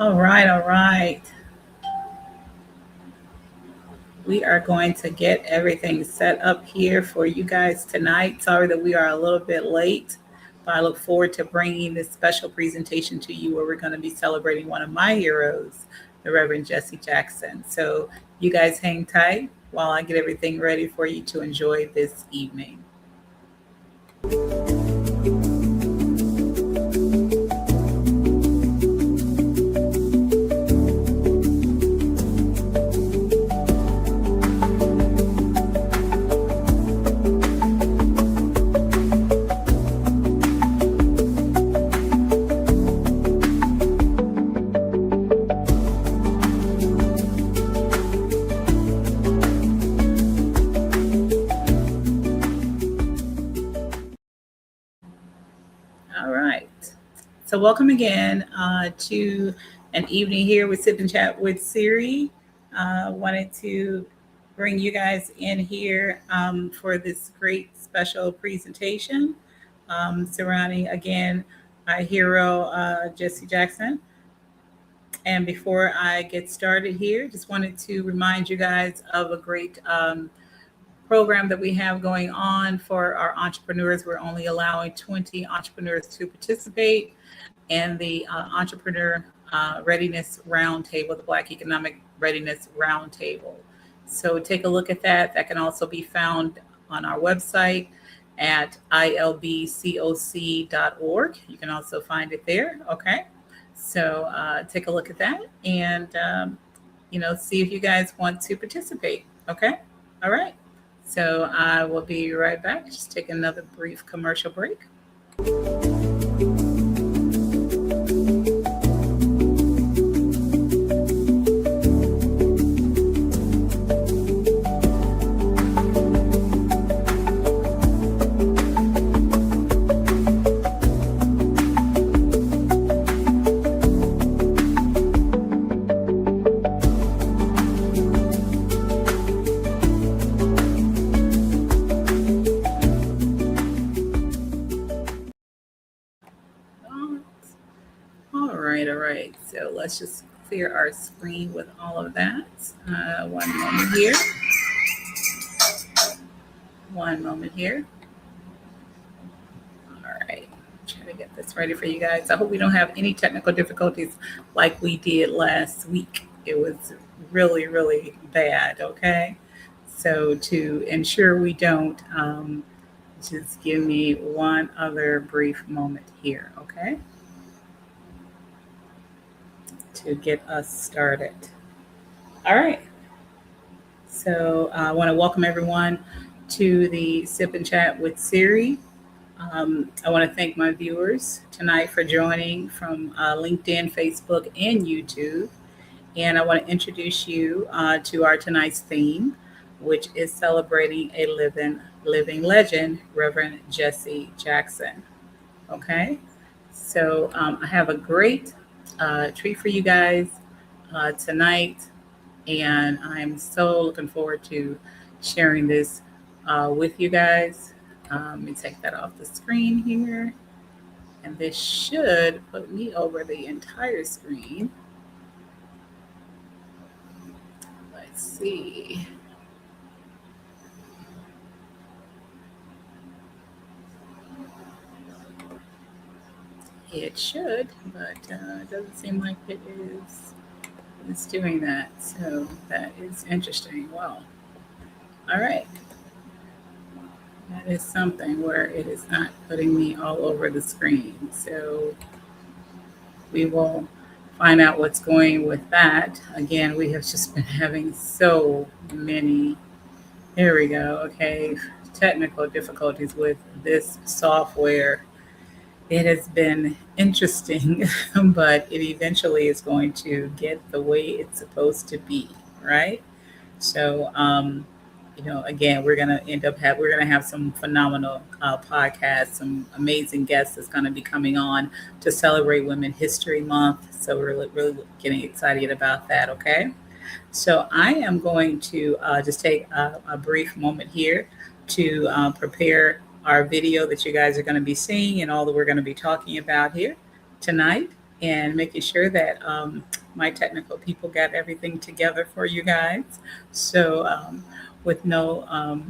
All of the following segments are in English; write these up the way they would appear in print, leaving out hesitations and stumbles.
All right, all right. We are going to get everything set up here for you guys tonight. Sorry that we are a little bit late, but I look forward to bringing this special presentation to you where we're going to be celebrating one of my heroes, the Reverend Jesse Jackson. So you guys hang tight while I get everything ready for you to enjoy this evening. All right. So welcome again to an evening here with Sip and Chat with Siri. Wanted to bring you guys in here for this great special presentation surrounding, again, our hero, Jesse Jackson. And before I get started here, just wanted to remind you guys of a great program that we have going on for our entrepreneurs. We're only allowing 20 entrepreneurs to participate in the Entrepreneur Readiness Roundtable, the Black Economic Readiness Roundtable. So take a look at that. That can also be found on our website at ilbcoc.org. You can also find it there. Okay. So take a look at that and, see if you guys want to participate. Okay. All right. So I will be right back. Just take another brief commercial break. All right. So let's just clear our screen with all of that. One moment here. One moment here. All right. Try to get this ready for you guys. I hope we don't have any technical difficulties like we did last week. It was really, really bad. Okay. So to ensure we don't, just give me one other brief moment here. Okay. To get us started. All right. So I want to welcome everyone to the Sip and Chat with Siri. I want to thank my viewers tonight for joining from LinkedIn, Facebook, and YouTube. And I want to introduce you to our tonight's theme, which is celebrating a living legend, Reverend Jesse Jackson. Okay. So I have a great treat for you guys tonight, and I'm so looking forward to sharing this with you guys. Let me take that off the screen here, and this should put me over the entire screen. Let's see. It should, but it doesn't seem like it's doing that. So that is interesting. Wow. All right. That is something where it is not putting me all over the screen. So we will find out what's going with that. Again, we have just been having so many, here we go. Okay. Technical difficulties with this software. It has been interesting, but it eventually is going to get the way it's supposed to be, right? So, again, we're gonna have some phenomenal podcasts, some amazing guests that's going to be coming on to celebrate Women History Month. So we're really getting excited about that. Okay, so I am going to just take a brief moment here to prepare our video that you guys are going to be seeing and all that we're going to be talking about here tonight. and making sure that my technical people got everything together for you guys. So, with no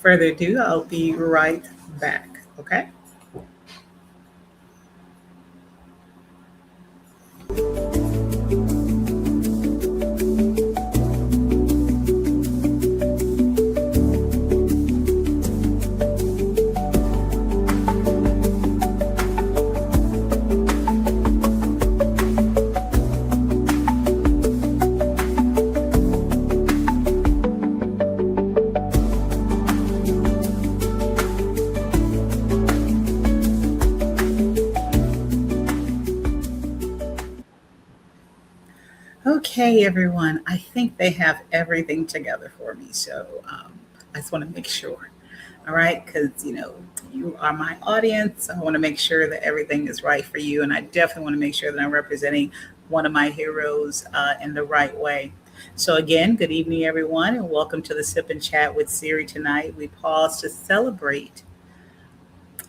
further ado, I'll be right back. Okay. Okay, everyone. I think they have everything together for me. So I just want to make sure. All right. Because, you are my audience. I want to make sure that everything is right for you. And I definitely want to make sure that I'm representing one of my heroes in the right way. So, again, good evening, everyone, and welcome to the Sip and Chat with Siri tonight. We pause to celebrate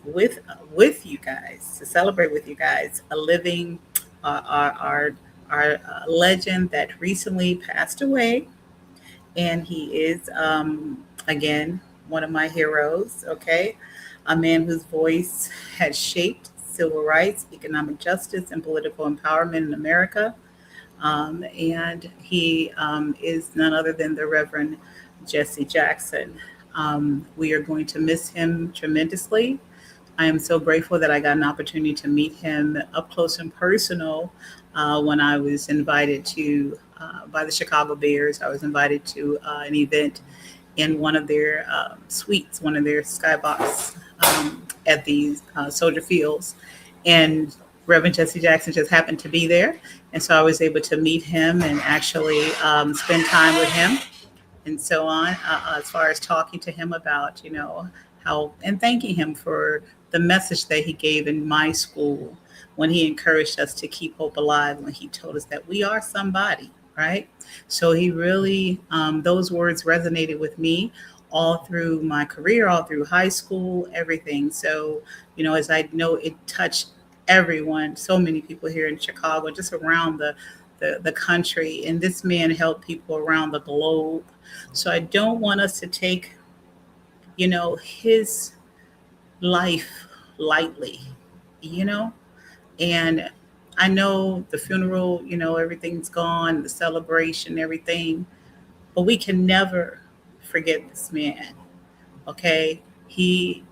with you guys, a living our legend that recently passed away, and he is again one of my heroes. Okay, a man whose voice has shaped civil rights, economic justice, and political empowerment in America. And he is none other than the Reverend Jesse Jackson. We are going to miss him tremendously. I am so grateful that I got an opportunity to meet him up close and personal when I was invited to, by the Chicago Bears. I was invited to an event in one of their suites, one of their skybox at the Soldier Fields. And Reverend Jesse Jackson just happened to be there. And so I was able to meet him and actually spend time with him and so on, as far as talking to him about, how, and thanking him for the message that he gave in my school when he encouraged us to keep hope alive, when he told us that we are somebody, right? So he really, those words resonated with me all through my career, all through high school, everything. So, as I know, it touched everyone, so many people here in Chicago, just around the country. And this man helped people around the globe. So I don't want us to take, his life lightly, you know? And I know the funeral, everything's gone, the celebration, everything, but we can never forget this man. Okay? He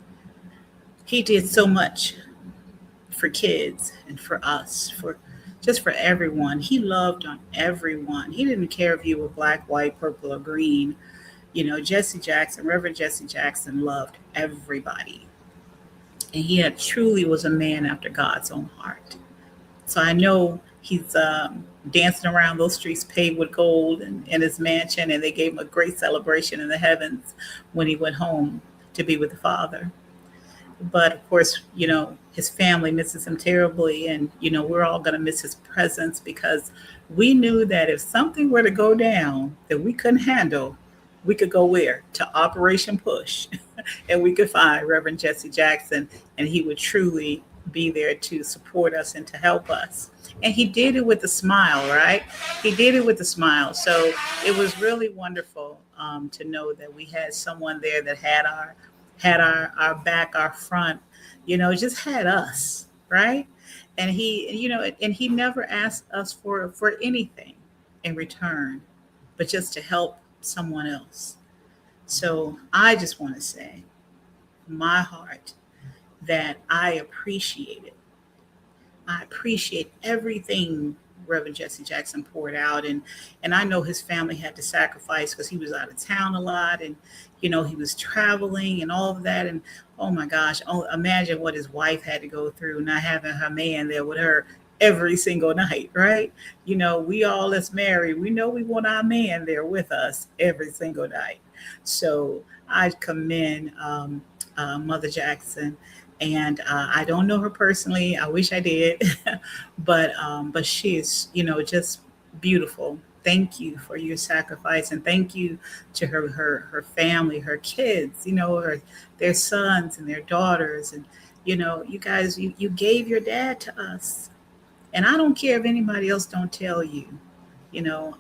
did so much for kids and for us, for just for everyone. He loved on everyone. He didn't care if you were black, white, purple, or green. Jesse Jackson, Reverend Jesse Jackson loved everybody. And he had truly was a man after God's own heart. So I know he's dancing around those streets paved with gold and in his mansion, and they gave him a great celebration in the heavens when he went home to be with the Father. But of course, his family misses him terribly, and we're all going to miss his presence because we knew that if something were to go down that we couldn't handle, we could go where? To Operation Push, and we could find Reverend Jesse Jackson, and he would truly be there to support us and to help us. And he did it with a smile, right? He did it with a smile. So it was really wonderful to know that we had someone there that had our back, our front, just had us, right? And he never asked us for anything in return, but just to help someone else. So I just want to say, from my heart, that I appreciate it. I appreciate everything Reverend Jesse Jackson poured out, and I know his family had to sacrifice because he was out of town a lot, and he was traveling and all of that, and oh my gosh, imagine what his wife had to go through, not having her man there with her every single night, right? We all that's married, we know we want our man there with us every single night. So I commend Mother Jackson, and I don't know her personally. I wish I did, but she is, just beautiful. Thank you for your sacrifice, and thank you to her family, her kids, their sons and their daughters, and you guys, you gave your dad to us. And I don't care if anybody else don't tell you,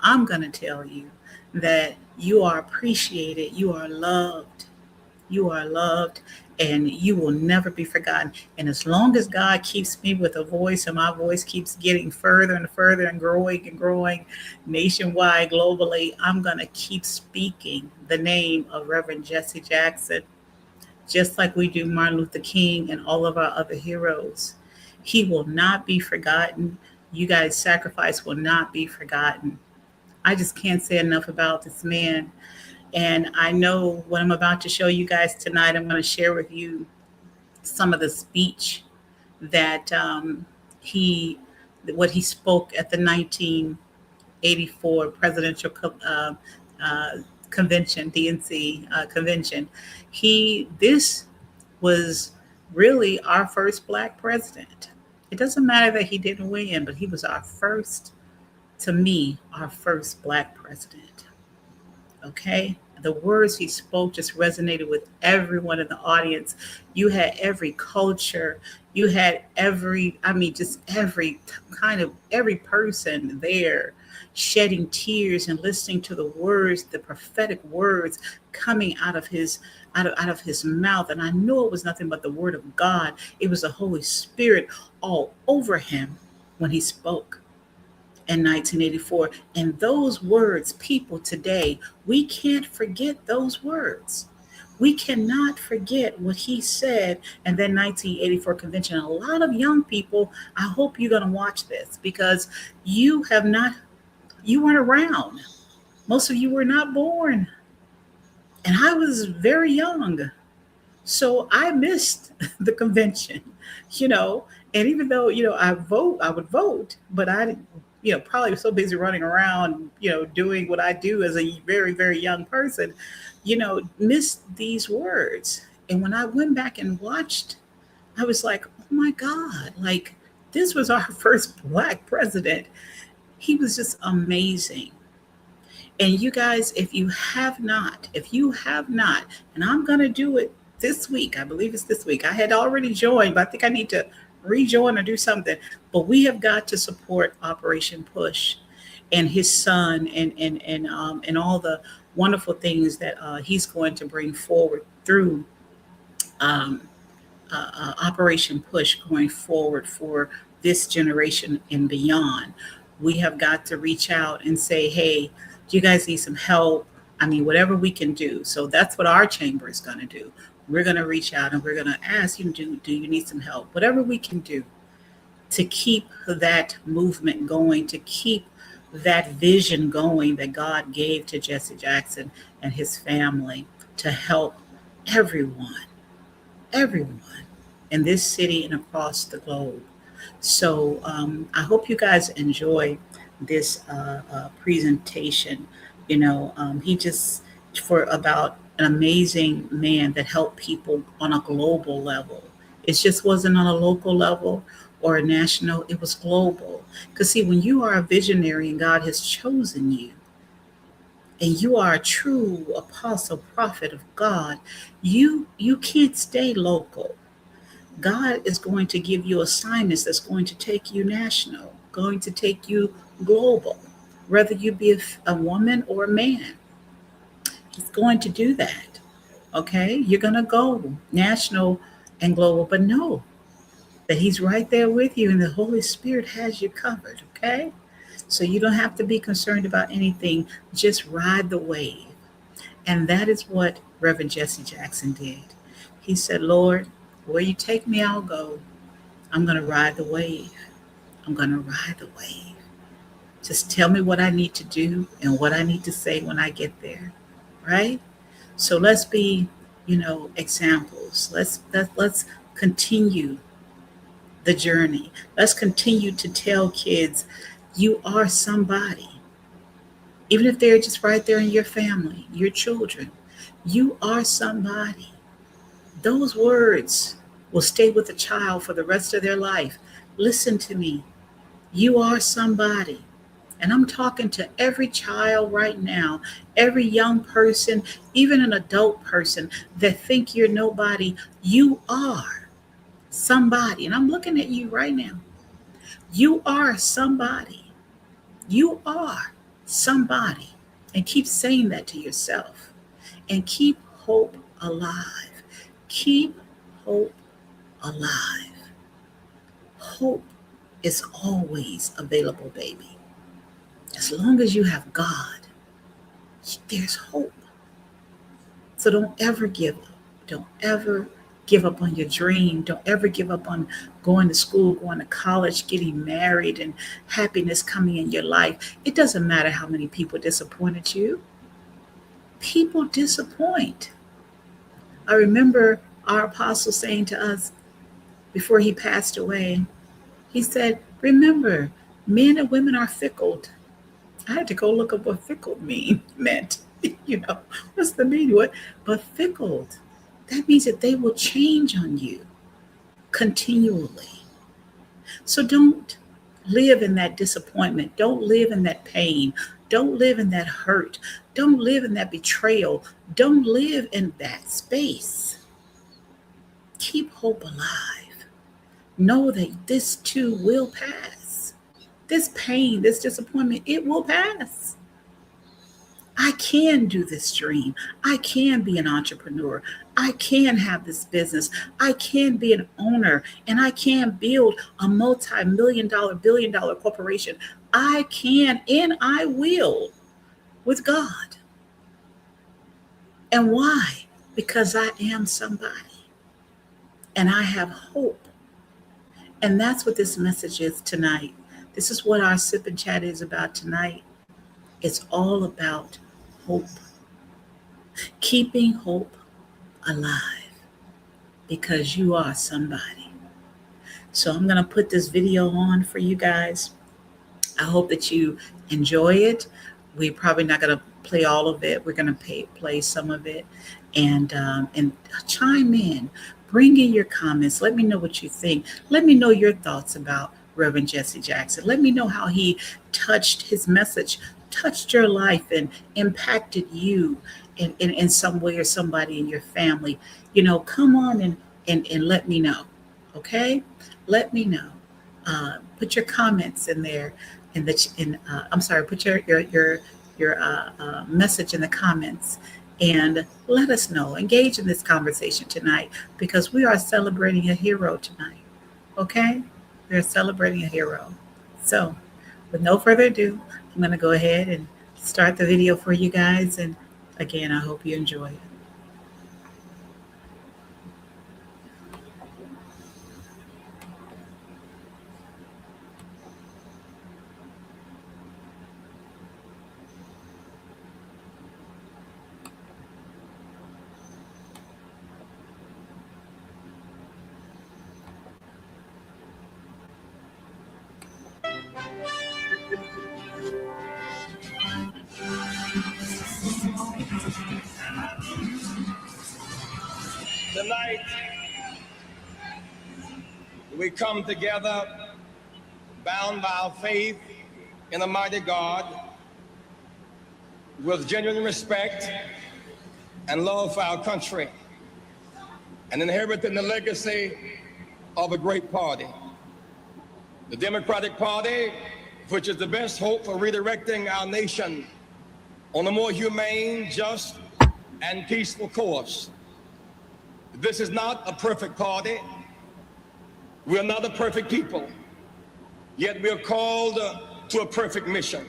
I'm going to tell you that you are appreciated, you are loved, and you will never be forgotten. And as long as God keeps me with a voice and my voice keeps getting further and further and growing nationwide, globally, I'm going to keep speaking the name of Reverend Jesse Jackson, just like we do Martin Luther King and all of our other heroes. He will not be forgotten. You guys' sacrifice will not be forgotten. I just can't say enough about this man. And I know what I'm about to show you guys tonight. I'm going to share with you some of the speech that he, what he spoke at the 1984 presidential uh, convention, DNC convention. This was really our first Black president. It doesn't matter that he didn't win, but he was our first, to me, our first Black president. Okay? The words he spoke just resonated with everyone in the audience. You had every culture, you had just every person there shedding tears and listening to the words, the prophetic words coming out of his mouth. And I knew it was nothing but the word of God. It was the Holy Spirit all over him when he spoke in 1984. And those words, people today, we can't forget those words. We cannot forget what he said in that 1984 convention. A lot of young people, I hope you're going to watch this, because you weren't around. Most of you were not born. And I was very young. So I missed the convention, and even though, I would vote, but I didn't, probably was so busy running around, doing what I do as a very, very young person, missed these words. And when I went back and watched, I was like, oh my God, like this was our first Black president. He was just amazing. And you guys, if you have not, and I'm going to do it this week, I believe it's this week. I had already joined, but I think I need to rejoin or do something. But we have got to support Operation Push and his son and all the wonderful things that he's going to bring forward through um, Operation Push going forward for this generation and beyond. We have got to reach out and say, hey, do you guys need some help? I mean, whatever we can do. So that's what our chamber is going to do. We're going to reach out and we're going to ask you, do you need some help? Whatever we can do to keep that movement going, to keep that vision going that God gave to Jesse Jackson and his family, to help everyone in this city and across the globe. So I hope you guys enjoy this presentation. He just, for about an amazing man that helped people on a global level. It just wasn't on a local level or a national, it was global. Because see, when you are a visionary and God has chosen you, and you are a true apostle, prophet of God, you can't stay local. God is going to give you assignments that's going to take you national, going to take you global, whether you be a woman or a man. He's going to do that. Okay? You're going to go national and global, but know that he's right there with you and the Holy Spirit has you covered. Okay? So you don't have to be concerned about anything. Just ride the wave. And that is what Reverend Jesse Jackson did. He said, Lord, where you take me, I'll go. I'm going to ride the wave. I'm going to ride the wave. Just tell me what I need to do and what I need to say when I get there. Right? So let's be, examples. Let's continue the journey. Let's continue to tell kids you are somebody. Even if they're just right there in your family, your children, you are somebody. Those words will stay with a child for the rest of their life. Listen to me. You are somebody. And I'm talking to every child right now, every young person, even an adult person that think you're nobody. You are somebody. And I'm looking at you right now. You are somebody. You are somebody. And keep saying that to yourself. And keep hope alive. Keep hope alive. Hope is always available, baby. As long as you have God, there's hope. So don't ever give up. Don't ever give up on your dream. Don't ever give up on going to school, going to college, getting married, and happiness coming in your life. It doesn't matter how many people disappointed you. People disappoint. I remember our apostle saying to us before he passed away, he said, remember, men and women are fickle. I had to go look up what fickle meant. What's the meaning? What? But fickle, that means that they will change on you continually. So don't live in that disappointment. Don't live in that pain. Don't live in that hurt. Don't live in that betrayal. Don't live in that space. Keep hope alive. Know that this too will pass. This pain, this disappointment, it will pass. I can do this dream. I can be an entrepreneur. I can have this business. I can be an owner, and I can build a multi-million-dollar, billion-dollar corporation. I can and I will with God. And why? Because I am somebody and I have hope. And that's what this message is tonight. This is what our Sip and Chat is about tonight. It's all about hope. Keeping hope alive because you are somebody. So I'm going to put this video on for you guys. I hope that you enjoy it. We're probably not going to play all of it. We're going to play some of it and chime in. Bring in your comments. Let me know what you think. Let me know your thoughts about Reverend Jesse Jackson. Let me know how he his message touched your life and impacted you in some way or somebody in your family. Come on and let me know. Okay? Let me know. Put your comments in there. Put your message in the comments and let us know. Engage in this conversation tonight because we are celebrating a hero tonight. Okay? We are celebrating a hero. So, with no further ado, I'm going to go ahead and start the video for you guys. And again, I hope you enjoy it. Tonight, we come together bound by our faith in a mighty God with genuine respect and love for our country and inheriting the legacy of a great party. The Democratic Party, which is the best hope for redirecting our nation on a more humane, just, and peaceful course. This is not a perfect party. We are not a perfect people, yet we are called to a perfect mission.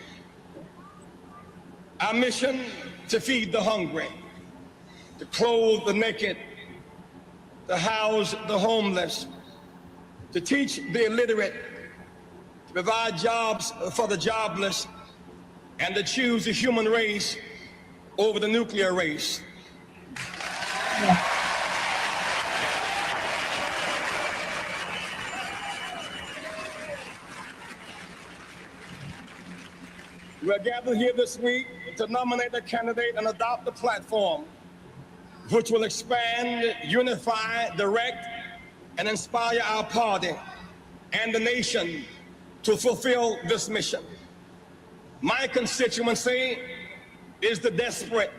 Our mission: to feed the hungry, to clothe the naked, to house the homeless, to teach the illiterate, to provide jobs for the jobless, and to choose the human race over the nuclear race. Yeah. We're gathered here this week to nominate a candidate and adopt a platform which will expand, unify, direct, and inspire our party and the nation to fulfill this mission. My constituency is the desperate,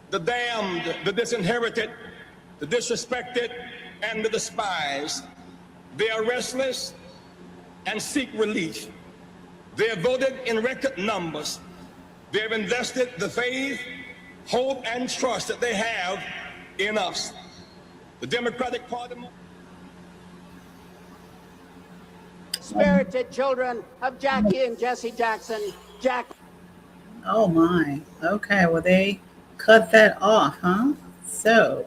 the damned, the disinherited, the disrespected, and the despised. They are restless, and seek relief. They have voted in record numbers. They have invested the faith, hope, and trust that they have in us. The Democratic Party. Spirited children of Jackie and Jesse Jackson. Oh my. Okay, well they cut that off, huh? So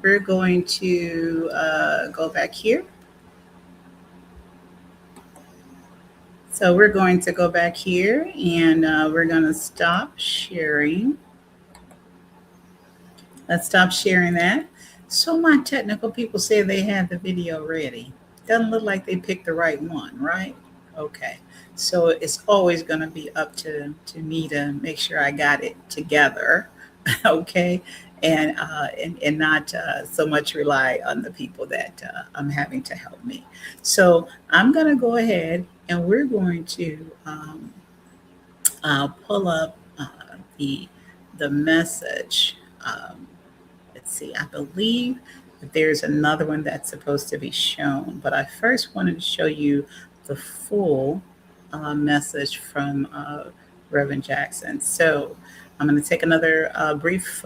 we're going to go back here. So we're going to go back here and we're going to stop sharing. Let's stop sharing that. So my technical people say they have the video ready. Doesn't look like they picked the right one, right? Okay. So it's always going to be up to me to make sure I got it together. Okay. And not so much rely on the people that I'm having to help me. So I'm going to go ahead and we're going to pull up the message. Let's see, I believe that there's another one that's supposed to be shown, but I first wanted to show you the full message from Reverend Jackson. So I'm going to take another brief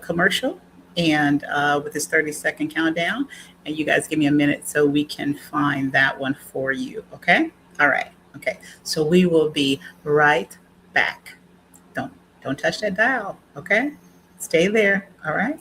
commercial and with this 30-second countdown, and you guys give me a minute so we can find that one for you. Okay. All right. Okay. So we will be right back. Don't touch that dial. Okay. Stay there. All right.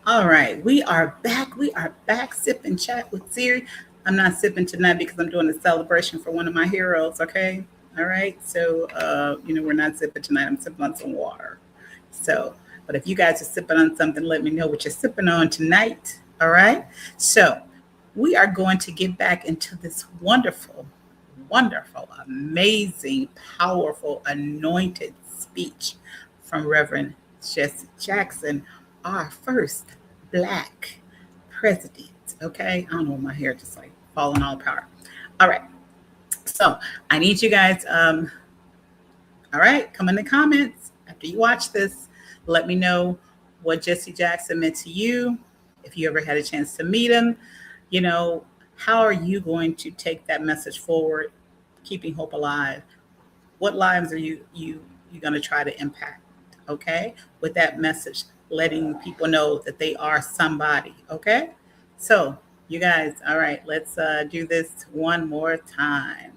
All right, we are back. We are back. Sip and chat with Siri. I'm not sipping tonight because I'm doing a celebration for one of my heroes. Okay. All right. So, we're not sipping tonight. I'm sipping on some water. So, but if you guys are sipping on something, let me know what you're sipping on tonight. All right. So, we are going to get back into this wonderful, amazing, powerful, anointed speech from Reverend Jesse Jackson, our first Black president. Okay. I don't know, my hair just like falling all apart. All right. So I need you guys, all right, come in the comments after you watch this. Let me know what Jesse Jackson meant to you. If you ever had a chance to meet him, how are you going to take that message forward, keeping hope alive? What lives are you going to try to impact? Okay, with that message, letting people know that they are somebody. Okay, so you guys, all right, let's do this one more time.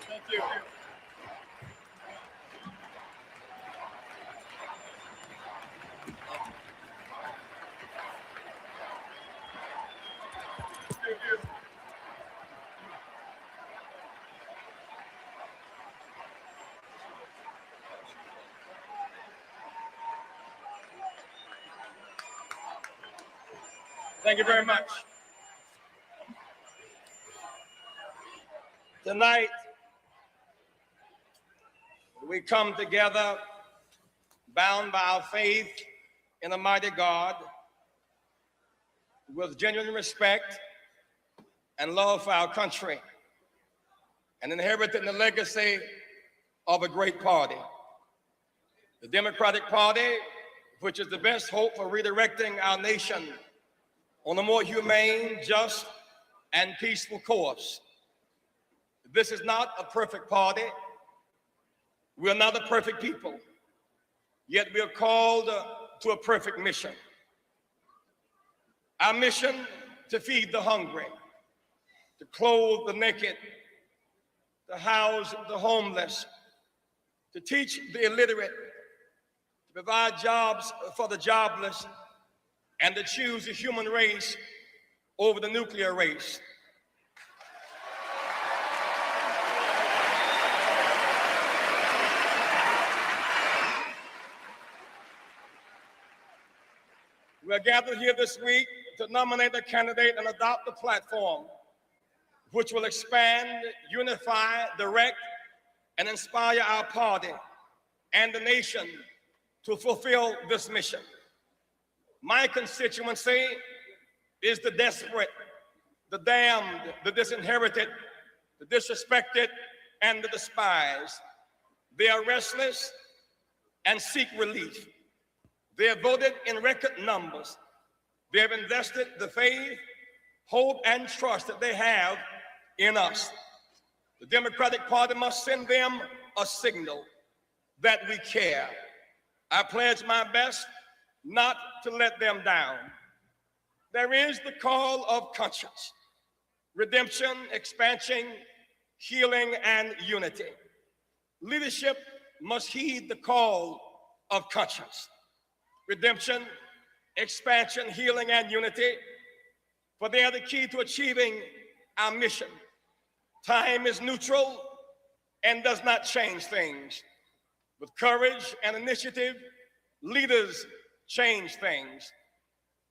Thank you. Thank you very much. Tonight, we come together bound by our faith in a mighty God with genuine respect and love for our country and inheriting the legacy of a great party. The Democratic Party, which is the best hope for redirecting our nation on a more humane, just, and peaceful course. This is not a perfect party. We are not a perfect people, yet we are called to a perfect mission. Our mission: to feed the hungry, to clothe the naked, to house the homeless, to teach the illiterate, to provide jobs for the jobless, and to choose the human race over the nuclear race. We're gathered here this week to nominate a candidate and adopt a platform which will expand, unify, direct, and inspire our party and the nation to fulfill this mission. My constituency is the desperate, the damned, the disinherited, the disrespected, and the despised. They are restless and seek relief. They have voted in record numbers. They have invested the faith, hope, and trust that they have in us. The Democratic Party must send them a signal that we care. I pledge my best not to let them down. There is the call of conscience, redemption, expansion, healing, and unity. Leadership must heed the call of conscience, redemption, expansion, healing, and unity, for they are the key to achieving our mission. Time is neutral and does not change things. With courage and initiative, leaders change things.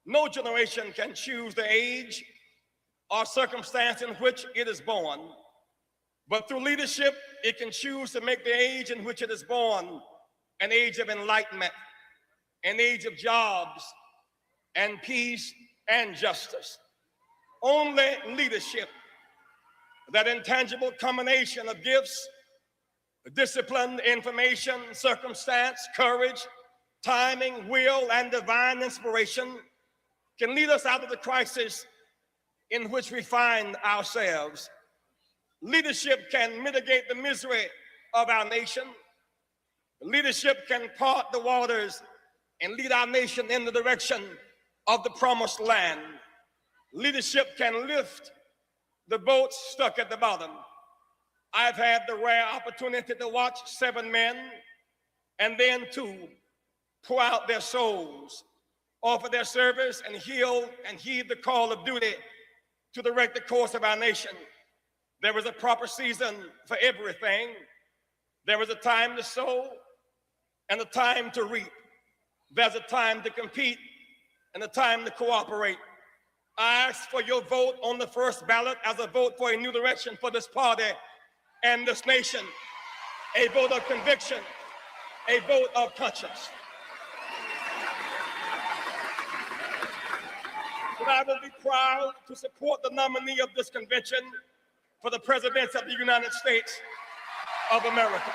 No generation can choose the age or circumstance in which it is born, but through leadership, it can choose to make the age in which it is born an age of enlightenment, an age of jobs and peace and justice. Only leadership, that intangible combination of gifts, discipline, information, circumstance, courage, timing, will, and divine inspiration, can lead us out of the crisis in which we find ourselves. Leadership can mitigate the misery of our nation. Leadership can part the waters and lead our nation in the direction of the promised land. Leadership can lift the boats stuck at the bottom. I've had the rare opportunity to watch 7 men and then 2 pour out their souls, offer their service, and heal and heed the call of duty to direct the course of our nation. There is a proper season for everything. There is a time to sow and a time to reap. There's a time to compete and a time to cooperate. I ask for your vote on the first ballot as a vote for a new direction for this party and this nation, a vote of conviction, a vote of conscience. But I will be proud to support the nominee of this convention for the presidency of the United States of America.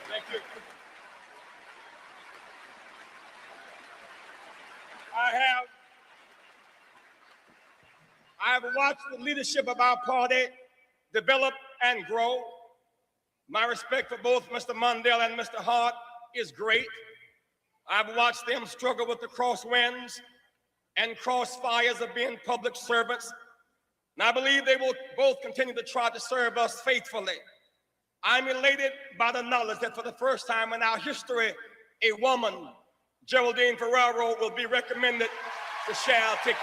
Thank you. I have watched the leadership of our party develop and grow. My respect for both Mr. Mondale and Mr. Hart is great. I've watched them struggle with the crosswinds and crossfires of being public servants, and I believe they will both continue to try to serve us faithfully. I'm elated by the knowledge that for the first time in our history, a woman, Geraldine Ferraro, will be recommended to share our ticket.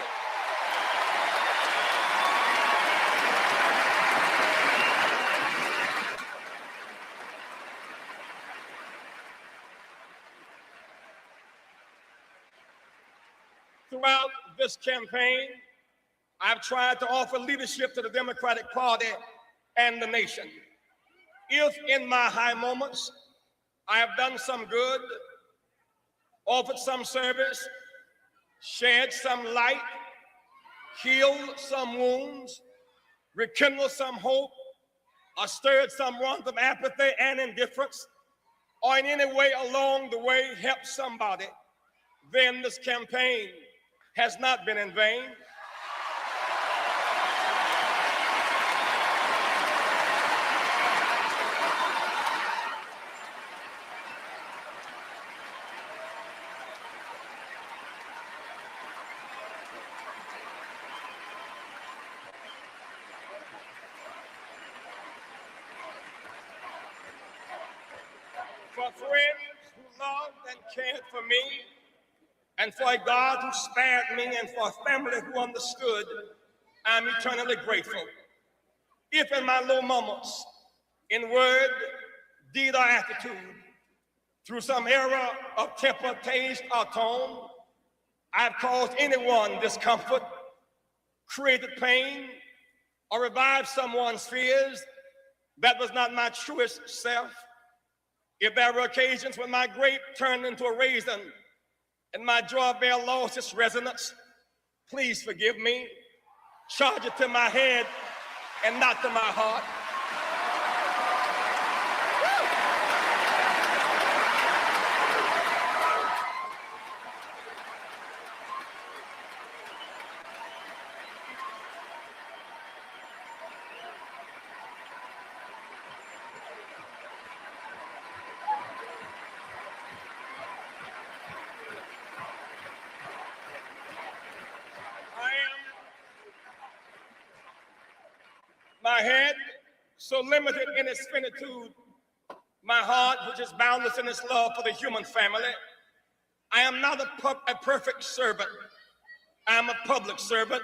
Throughout this campaign, I've tried to offer leadership to the Democratic Party and the nation. If in my high moments I have done some good, offered some service, shed some light, healed some wounds, rekindled some hope, or stirred someone from apathy and indifference, or in any way along the way helped somebody, then this campaign has not been in vain. For friends who loved and cared for me, and for a God who spared me, and for a family who understood, I'm eternally grateful. If in my low moments, in word, deed, or attitude, through some error of temper, taste, or tone, I've caused anyone discomfort, created pain, or revived someone's fears, that was not my truest self. If there were occasions when my grape turned into a raisin and my joy bell lost its resonance, please forgive me. Charge it to my head and not to my heart. My head, so limited in its finitude, my heart, which is boundless in its love for the human family. I am not a perfect servant. I am a public servant,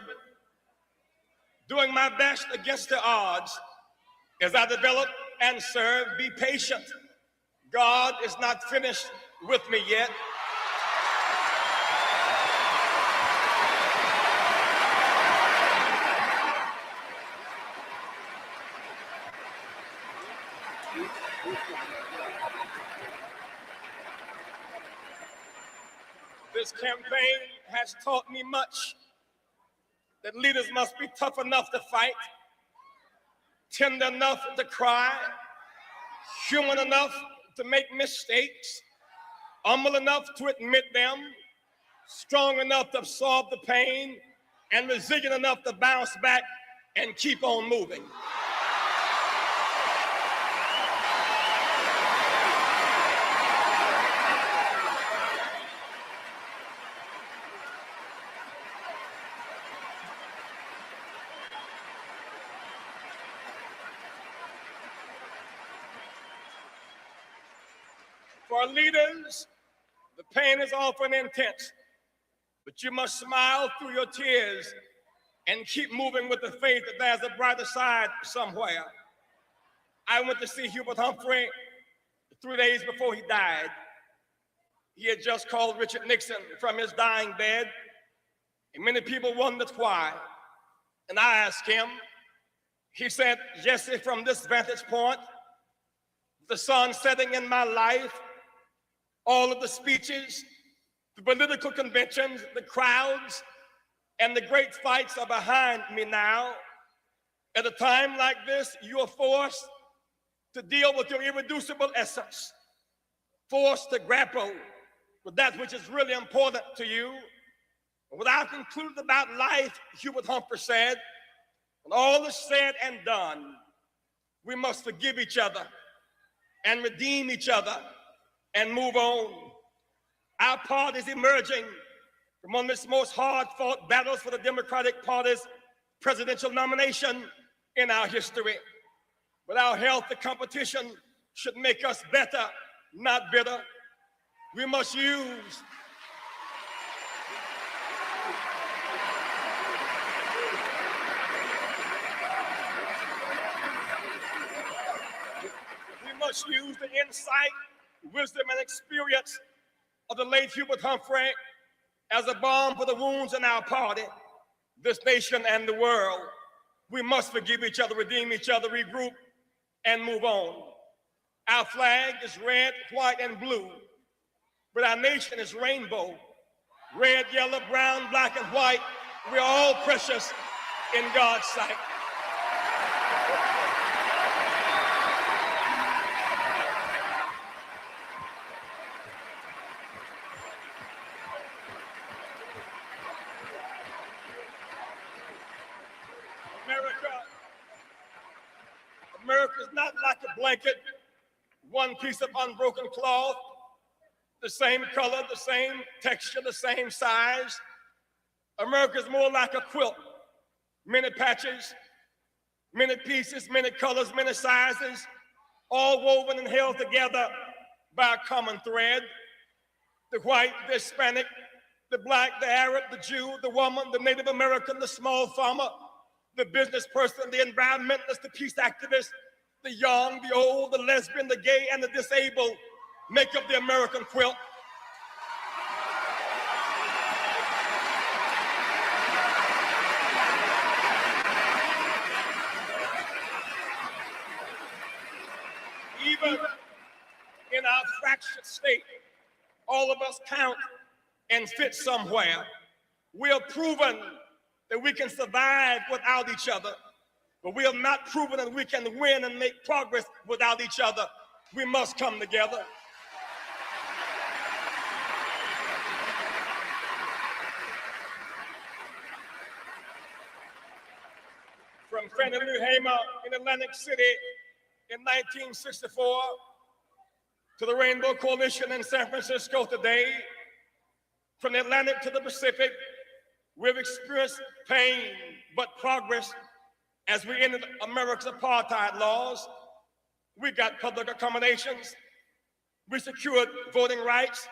doing my best against the odds as I develop and serve. Be patient. God is not finished with me yet. This campaign has taught me much, that leaders must be tough enough to fight, tender enough to cry, human enough to make mistakes, humble enough to admit them, strong enough to absorb the pain, and resilient enough to bounce back and keep on moving. For leaders, the pain is often intense, but you must smile through your tears and keep moving with the faith that there's a brighter side somewhere. I went to see Hubert Humphrey 3 days before he died. He had just called Richard Nixon from his dying bed, and many people wondered why. And I asked him, he said, Jesse, from this vantage point, the sun setting in my life, all of the speeches, the political conventions, the crowds, and the great fights are behind me now. At a time like this, you are forced to deal with your irreducible essence, forced to grapple with that which is really important to you. And what I've concluded about life, Hubert Humphrey said, when all is said and done, we must forgive each other and redeem each other and move on. Our party is emerging from one of its most hard-fought battles for the Democratic Party's presidential nomination in our history. But our healthy competition should make us better, not bitter. We must use the insight, wisdom, and experience of the late Hubert Humphrey as a balm for the wounds in our party, this nation, and the world. We must forgive each other, redeem each other, regroup, and move on. Our flag is red, white, and blue, but our nation is rainbow. Red, yellow, brown, black, and white. We are all precious in God's sight. America is not like a blanket, one piece of unbroken cloth, the same color, the same texture, the same size. America is more like a quilt, many patches, many pieces, many colors, many sizes, all woven and held together by a common thread. The white, the Hispanic, the black, the Arab, the Jew, the woman, the Native American, the small farmer, the business person, the environmentalist, the peace activist, the young, the old, the lesbian, the gay, and the disabled make up the American quilt. Even in our fractured state, all of us count and fit somewhere. We have proven that we can survive without each other, but we have not proven that we can win and make progress without each other. We must come together. From Fannie Lou Hamer in Atlantic City in 1964 to the Rainbow Coalition in San Francisco today, from the Atlantic to the Pacific, we've experienced pain but progress as we ended America's apartheid laws. We got public accommodations. We secured voting rights.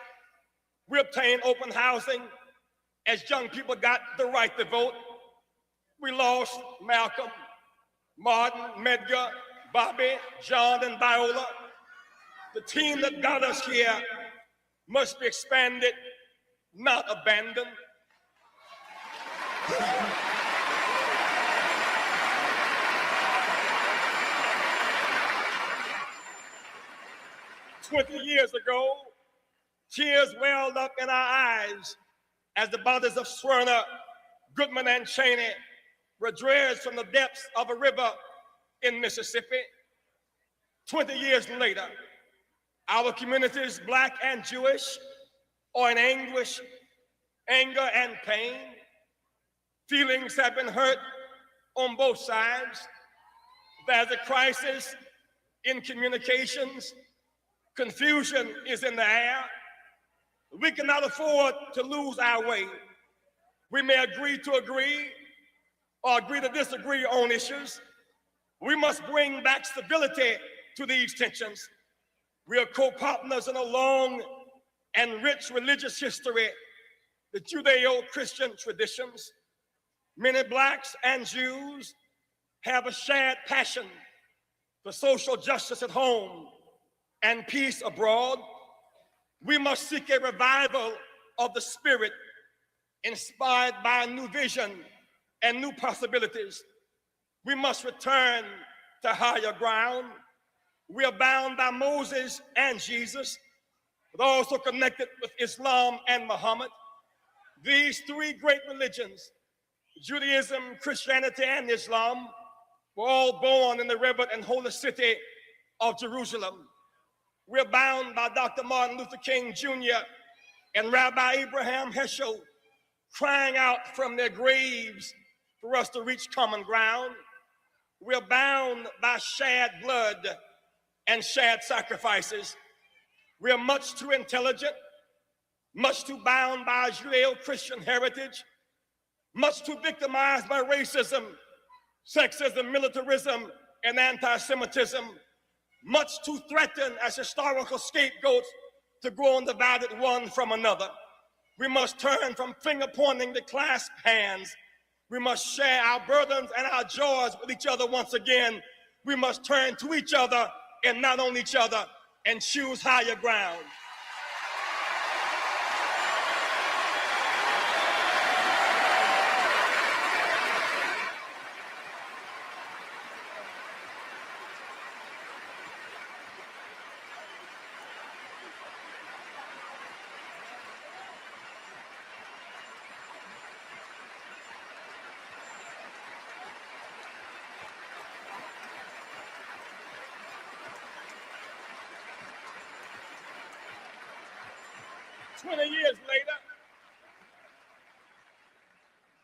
We obtained open housing as young people got the right to vote. We lost Malcolm, Martin, Medgar, Bobby, John, and Viola. The team that got us here must be expanded, not abandoned. "20 years ago, tears welled up in our eyes as the bodies of Swerner, Goodman, and Cheney were dredged from the depths of a river in Mississippi. 20 years later, our communities, Black and Jewish, are in anguish, anger, and pain. Feelings have been hurt on both sides. There's a crisis in communications. Confusion is in the air. We cannot afford to lose our way. We may agree to agree or agree to disagree on issues. We must bring back stability to these tensions. We are co-partners in a long and rich religious history, the Judeo-Christian traditions. Many Blacks and Jews have a shared passion for social justice at home and peace abroad. We must seek a revival of the spirit inspired by a new vision and new possibilities. We must return to higher ground. We are bound by Moses and Jesus, but also connected with Islam and Muhammad. These three great religions, Judaism, Christianity, and Islam, were all born in the reverend and holy city of Jerusalem. We're bound by Dr. Martin Luther King Jr. and Rabbi Abraham Heschel, crying out from their graves for us to reach common ground. We're bound by shared blood and shared sacrifices. We are much too intelligent, much too bound by our Judeo-Christian heritage, much too victimized by racism, sexism, militarism, and anti-Semitism, much too threatened as historical scapegoats to grow undivided one from another. We must turn from finger-pointing to clasp hands. We must share our burdens and our joys with each other once again. We must turn to each other and not on each other and choose higher ground.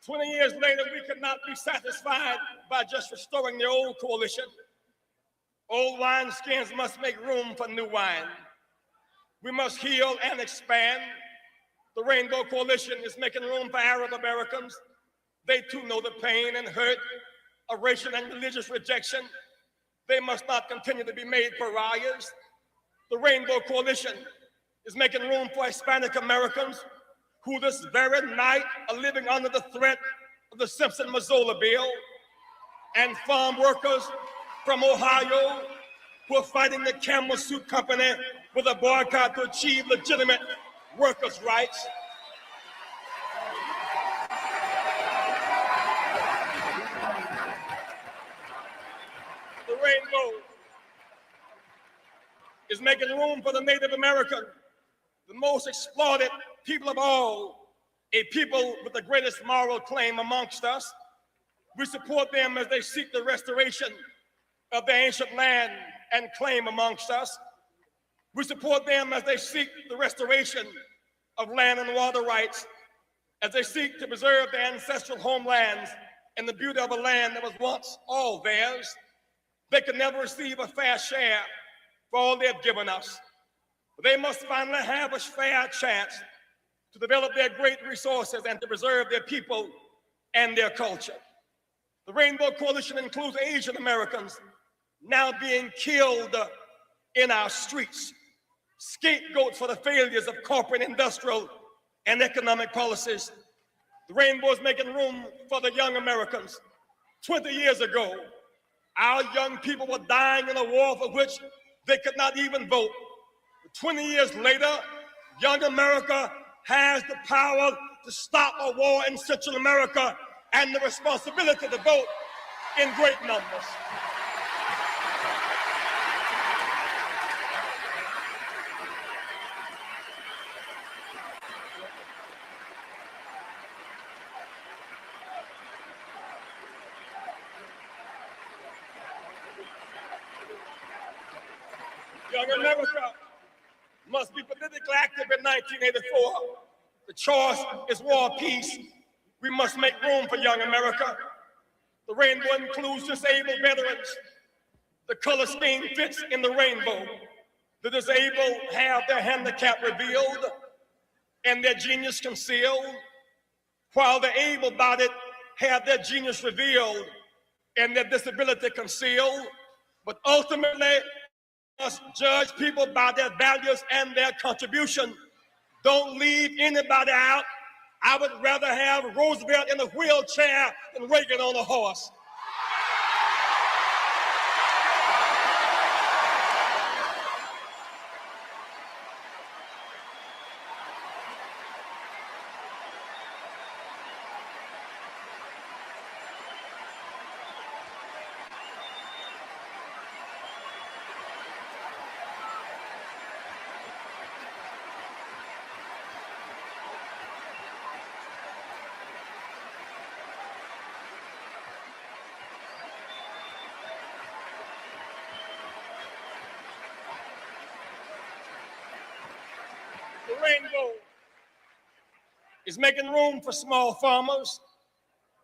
Twenty years later, we could not be satisfied by just restoring the old coalition. Old wineskins must make room for new wine. We must heal and expand. The Rainbow Coalition is making room for Arab Americans. They too know the pain and hurt of racial and religious rejection. They must not continue to be made pariahs. The Rainbow Coalition is making room for Hispanic Americans who this very night are living under the threat of the Simpson-Mazzola bill, and farm workers from Ohio who are fighting the Camel Suit Company with a boycott to achieve legitimate workers' rights. The Rainbow is making room for the Native American, the most exploited people of all, a people with the greatest moral claim amongst us. We support them as they seek the restoration of their ancient land and claim amongst us. We support them as they seek the restoration of land and water rights, as they seek to preserve their ancestral homelands and the beauty of a land that was once all theirs. They could never receive a fair share for all they have given us. But they must finally have a fair chance to develop their great resources and to preserve their people and their culture. The Rainbow Coalition includes Asian Americans now being killed in our streets, scapegoats for the failures of corporate, industrial, and economic policies. The Rainbow is making room for the young Americans. 20 years ago, our young people were dying in a war for which they could not even vote. 20 years later, young America has the power to stop a war in Central America and the responsibility to vote in great numbers. Young America must be politically active in 1984. The choice is war or peace. We must make room for young America. The rainbow includes disabled veterans. The color scheme fits in the rainbow. The disabled have their handicap revealed and their genius concealed, while the able-bodied have their genius revealed and their disability concealed. But ultimately, must judge people by their values and their contribution. Don't leave anybody out. I would rather have Roosevelt in a wheelchair than Reagan on a horse. The rainbow is making room for small farmers.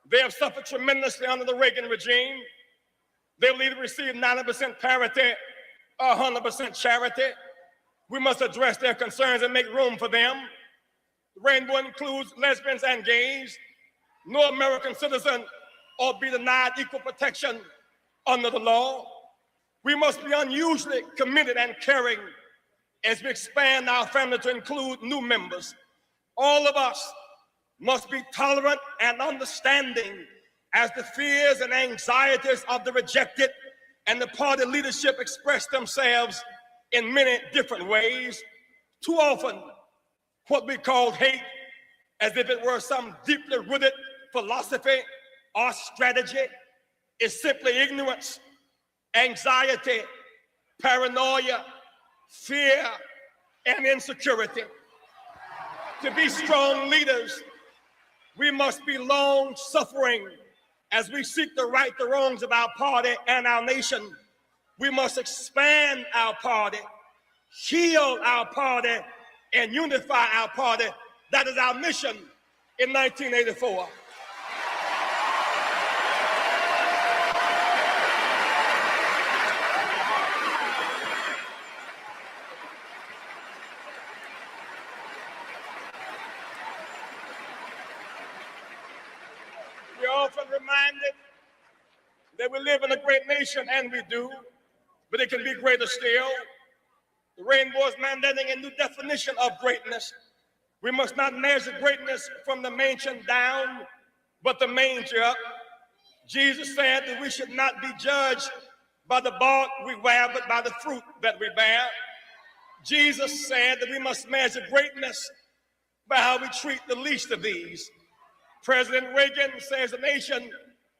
They have suffered tremendously under the Reagan regime. They will either receive 90% parity or 100% charity. We must address their concerns and make room for them. The rainbow includes lesbians and gays. No American citizen ought to be denied equal protection under the law. We must be unusually committed and caring as we expand our family to include new members. All of us must be tolerant and understanding as the fears and anxieties of the rejected and the party leadership express themselves in many different ways. Too often, what we call hate, as if it were some deeply rooted philosophy or strategy, is simply ignorance, anxiety, paranoia, fear, and insecurity. To be strong leaders, we must be long-suffering as we seek to right the wrongs of our party and our nation. We must expand our party, heal our party, and unify our party. That is our mission in 1984. reminded that we live in a great nation, and we do, but it can be greater still. The rainbow is mandating a new definition of greatness. We must not measure greatness from the mansion down, but the manger up. Jesus said that we should not be judged by the bark we wear, but by the fruit that we bear. Jesus said that we must measure greatness by how we treat the least of these. President Reagan says the nation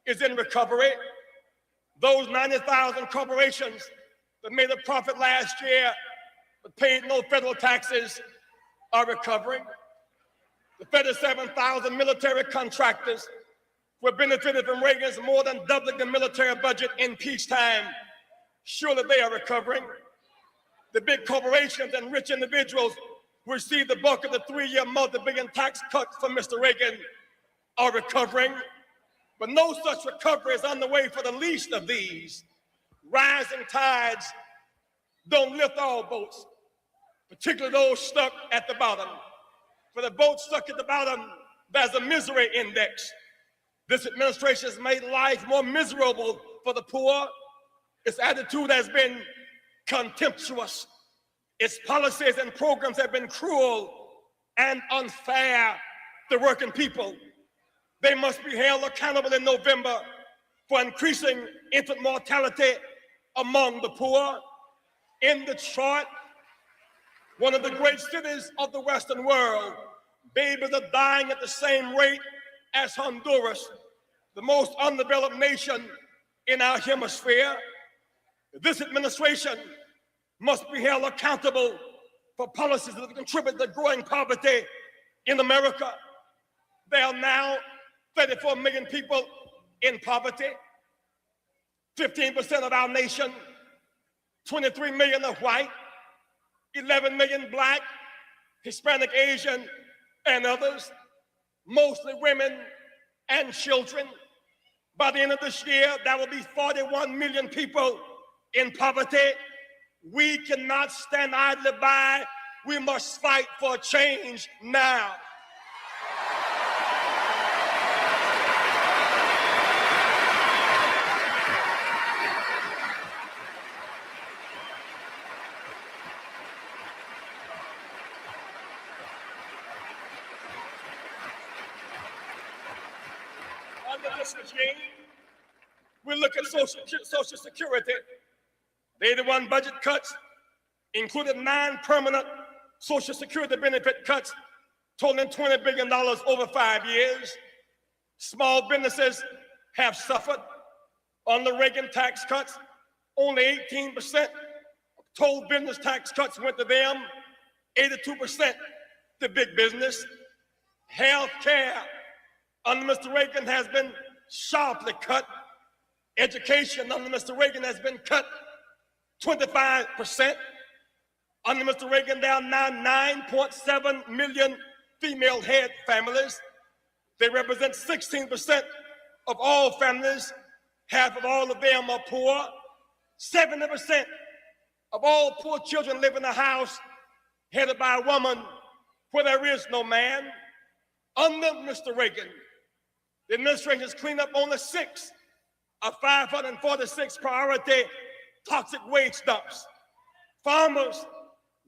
is in recovery. Those 90,000 corporations that made a profit last year but paid no federal taxes are recovering. The 37,000 military contractors who have benefited from Reagan's more than doubling the military budget in peacetime, surely they are recovering. The big corporations and rich individuals who received the bulk of the 3-year multi-billion tax cuts from Mr. Reagan are recovering. But no such recovery is on the way for the least of these. Rising tides don't lift all boats, particularly those stuck at the bottom. For the boats stuck at the bottom, there's a misery index. This administration has made life more miserable for the poor. Its attitude has been contemptuous. Its policies and programs have been cruel and unfair to working people. They must be held accountable in November for increasing infant mortality among the poor. In Detroit, one of the great cities of the Western world, babies are dying at the same rate as Honduras, the most undeveloped nation in our hemisphere. This administration must be held accountable for policies that contribute to growing poverty in America. There are now 34 million people in poverty, 15% of our nation, 23 million are white, 11 million black, Hispanic, Asian, and others, mostly women and children. By the end of this year, there will be 41 million people in poverty. We cannot stand idly by. We must fight for change now. Under this regime, we look at Social Security. The 81 budget cuts included 9 permanent Social Security benefit cuts totaling $20 billion over 5 years. Small businesses have suffered. On the Reagan tax cuts, only 18% of total business tax cuts went to them, 82% to big business. Health care under Mr. Reagan has been sharply cut. Education under Mr. Reagan has been cut 25%. Under Mr. Reagan, there are now 9.7 million female head families. They represent 16% of all families. Half of all of them are poor. 70% of all poor children live in a house headed by a woman where there is no man. Under Mr. Reagan, the administration has cleaned up only 6 of 546 priority toxic wage dumps. Farmers'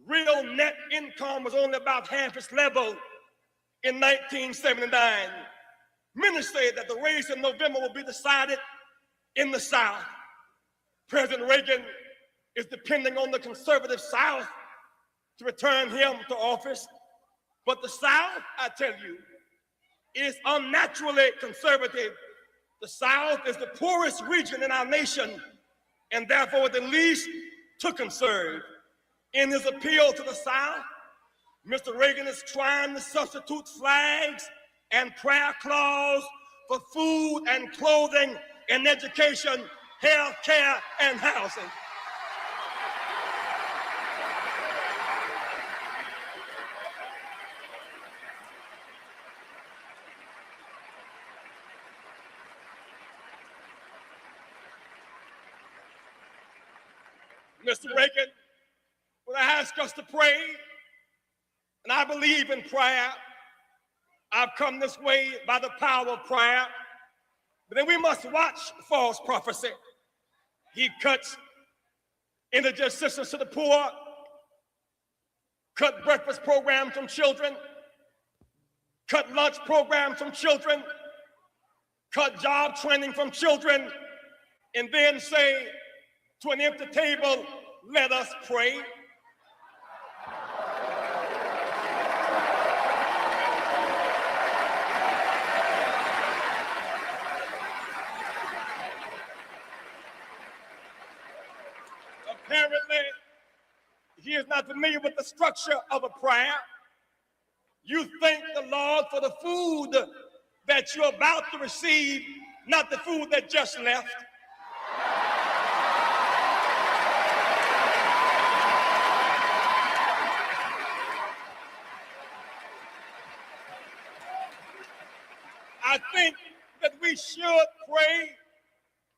real net income was only about half its level in 1979. Many say that the race in November will be decided in the South. President Reagan is depending on the conservative South to return him to office. But the South, I tell you, is unnaturally conservative. The South is the poorest region in our nation and therefore the least to conserve. In his appeal to the South, Mr. Reagan is trying to substitute flags and prayer clause for food and clothing and education, health care, and housing. Mr. Reagan, when I ask us to pray, and I believe in prayer, I've come this way by the power of prayer. But then we must watch false prophecy. He cuts indigent assistance to the poor, cut breakfast programs from children, cut lunch programs from children, cut job training from children, and then say to an empty table, let us pray. Apparently, he is not familiar with the structure of a prayer. You thank the Lord for the food that you're about to receive, not the food that just left. I think that we should pray,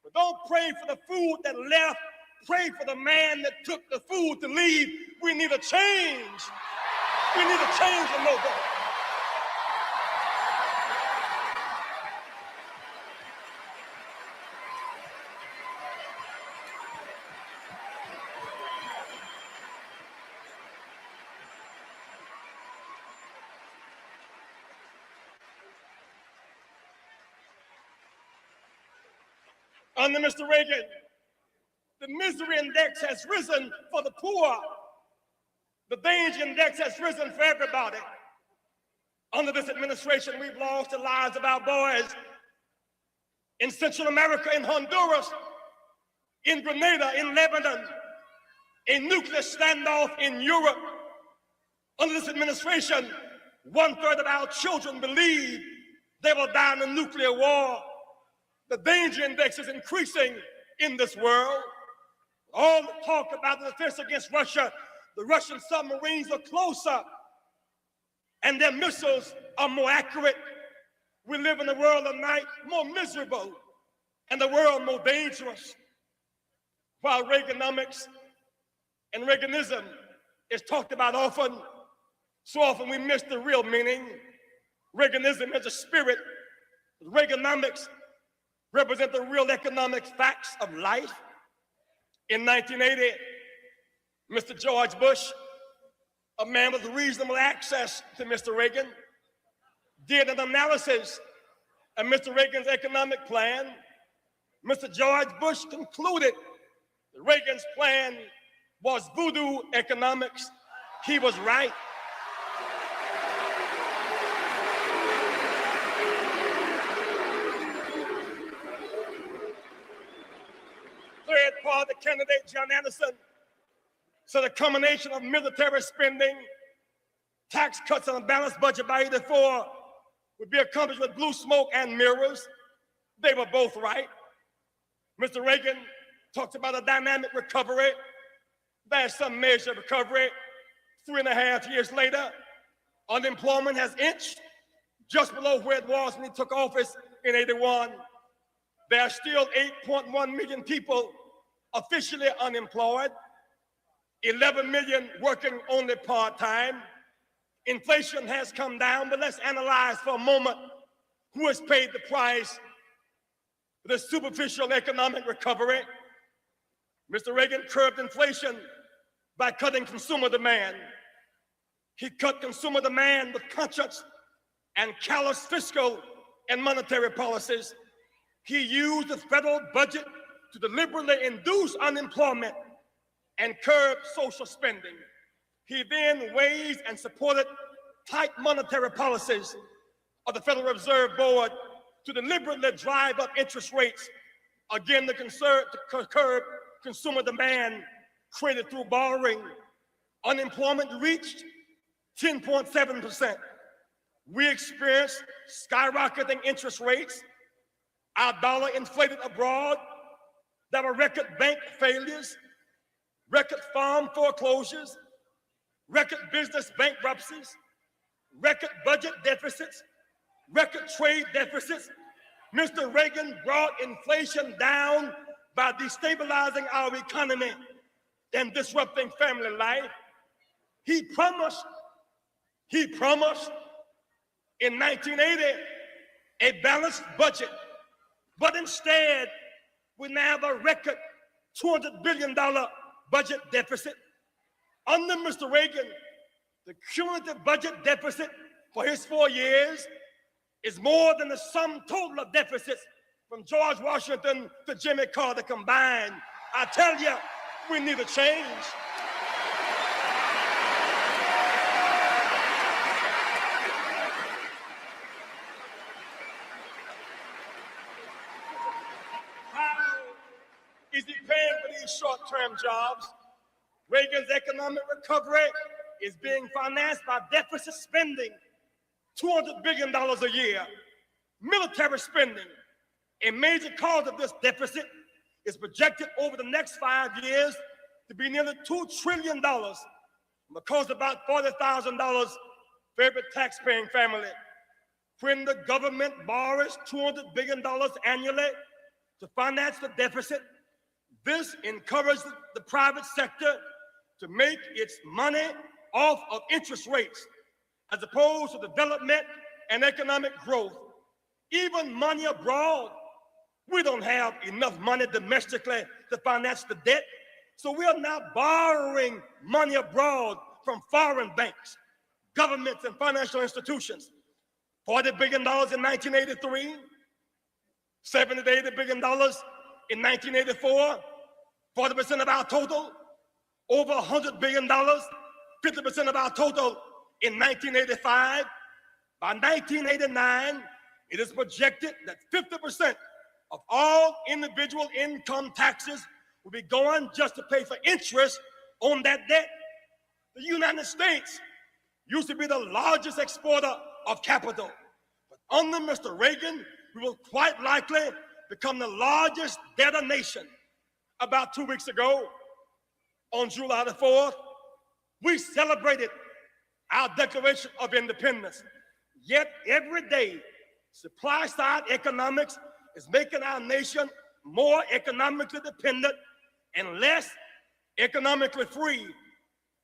but don't pray for the food that left. Pray for the man that took the food to leave. We need a change. We need a change in those days. Under Mr. Reagan, the misery index has risen for the poor. The danger index has risen for everybody. Under this administration, we've lost the lives of our boys in Central America, in Honduras, in Grenada, in Lebanon, a nuclear standoff in Europe. Under this administration, 1/3 of our children believe they will die in a nuclear war. The danger index is increasing in this world. All the talk about the defense against Russia, the Russian submarines are closer and their missiles are more accurate. We live in a world of night more miserable and the world more dangerous. While Reaganomics and Reaganism is talked about often, so often we miss the real meaning. Reaganism is a spirit. Reaganomics represent the real economic facts of life. In 1980, Mr. George Bush, a man with reasonable access to Mr. Reagan, did an analysis of Mr. Reagan's economic plan. Mr. George Bush concluded that Reagan's plan was voodoo economics. He was right. Third-party candidate John Anderson said a combination of military spending, tax cuts, and a balanced budget by '84 would be accomplished with blue smoke and mirrors. They were both right. Mr. Reagan talked about a dynamic recovery. There's some measure of recovery. 3.5 years later, unemployment has inched just below where it was when he took office in '81. There are still 8.1 million people officially unemployed, 11 million working only part-time. Inflation has come down, but let's analyze for a moment who has paid the price for the superficial economic recovery. Mr. Reagan curbed inflation by cutting consumer demand. He cut consumer demand with conscious and callous fiscal and monetary policies. He used the federal budget to deliberately induce unemployment and curb social spending. He then raised and supported tight monetary policies of the Federal Reserve Board to deliberately drive up interest rates, again to curb consumer demand created through borrowing. Unemployment reached 10.7%. We experienced skyrocketing interest rates. Our dollar inflated abroad. There were record bank failures, record farm foreclosures, record business bankruptcies, record budget deficits, record trade deficits. Mr. Reagan brought inflation down by destabilizing our economy and disrupting family life. He promised in 1980 a balanced budget But instead, we now have a record $200 billion budget deficit. Under Mr. Reagan, the cumulative budget deficit for his 4 years is more than the sum total of deficits from George Washington to Jimmy Carter combined. I tell you, we need a change. How is he paying for these short-term jobs? Reagan's economic recovery is being financed by deficit spending, $200 billion a year. Military spending, a major cause of this deficit, is projected over the next 5 years to be nearly $2 trillion, because about $40,000 for every tax-paying family. When the government borrows $200 billion annually to finance the deficit, this encourages the private sector to make its money off of interest rates, as opposed to development and economic growth. Even money abroad, we don't have enough money domestically to finance the debt, so we are now borrowing money abroad from foreign banks, governments, and financial institutions. $40 billion in 1983, $70 to $80 billion in 1984, 40% of our total, over $100 billion, 50% of our total in 1985. By 1989, it is projected that 50% of all individual income taxes will be going just to pay for interest on that debt. The United States used to be the largest exporter of capital, but under Mr. Reagan, we will quite likely become the largest debtor nation. About 2 weeks ago, on July the 4th, we celebrated our Declaration of Independence. Yet every day, supply-side economics is making our nation more economically dependent and less economically free.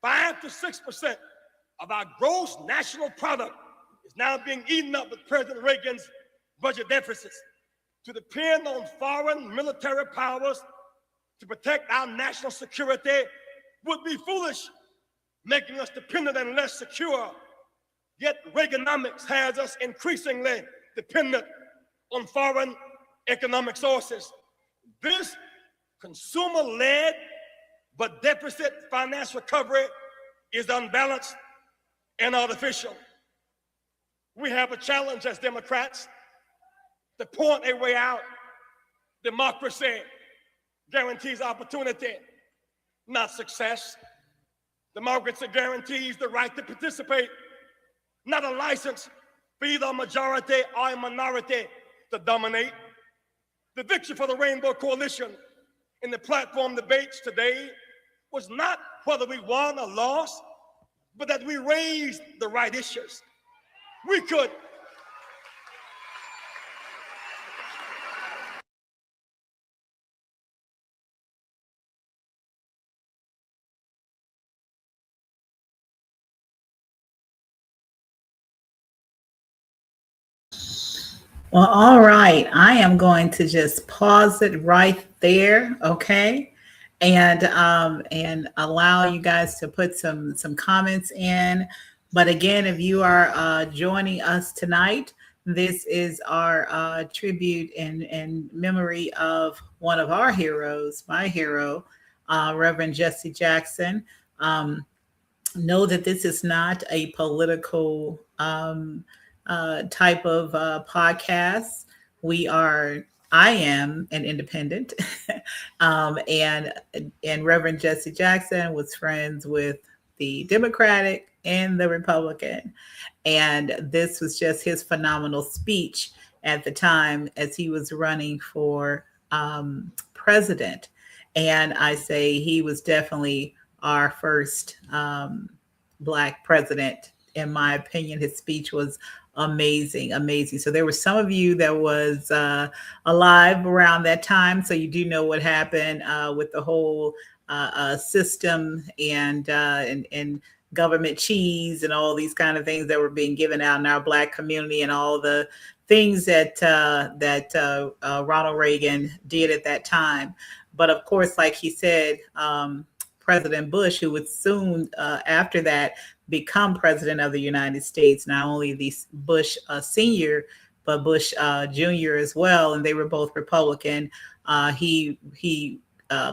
5 to 6% of our gross national product is now being eaten up with President Reagan's budget deficits. To depend on foreign military powers to protect our national security would be foolish, making us dependent and less secure. Yet Reaganomics has us increasingly dependent on foreign economic sources. This consumer-led but deficit finance recovery is unbalanced and artificial. We have a challenge as Democrats to point a way out. Democracy guarantees opportunity, not success. Democracy guarantees the right to participate, not a license for either a majority or a minority to dominate. The victory for the Rainbow Coalition in the platform debates today was not whether we won or lost, but that we raised the right issues. We could Well, all right. I am going to just pause it right there, okay? And allow you guys to put some comments in. But again, if you are joining us tonight, this is our tribute in memory of one of our heroes, my hero, Reverend Jesse Jackson. Know that this is not a political type of podcast. I am an independent, and Reverend Jesse Jackson was friends with the Democratic and the Republican, and this was just his phenomenal speech at the time as he was running for president. And I say he was definitely our first Black president. In my opinion, his speech was amazing. So there were some of you that was alive around that time, so you do know what happened with the whole system and government cheese and all these kind of things that were being given out in our Black community, and all the things that Ronald Reagan did at that time. But of course, like he said, President Bush, who would soon after that become president of the United States, not only the Bush senior, but Bush Jr. as well, and they were both Republican. He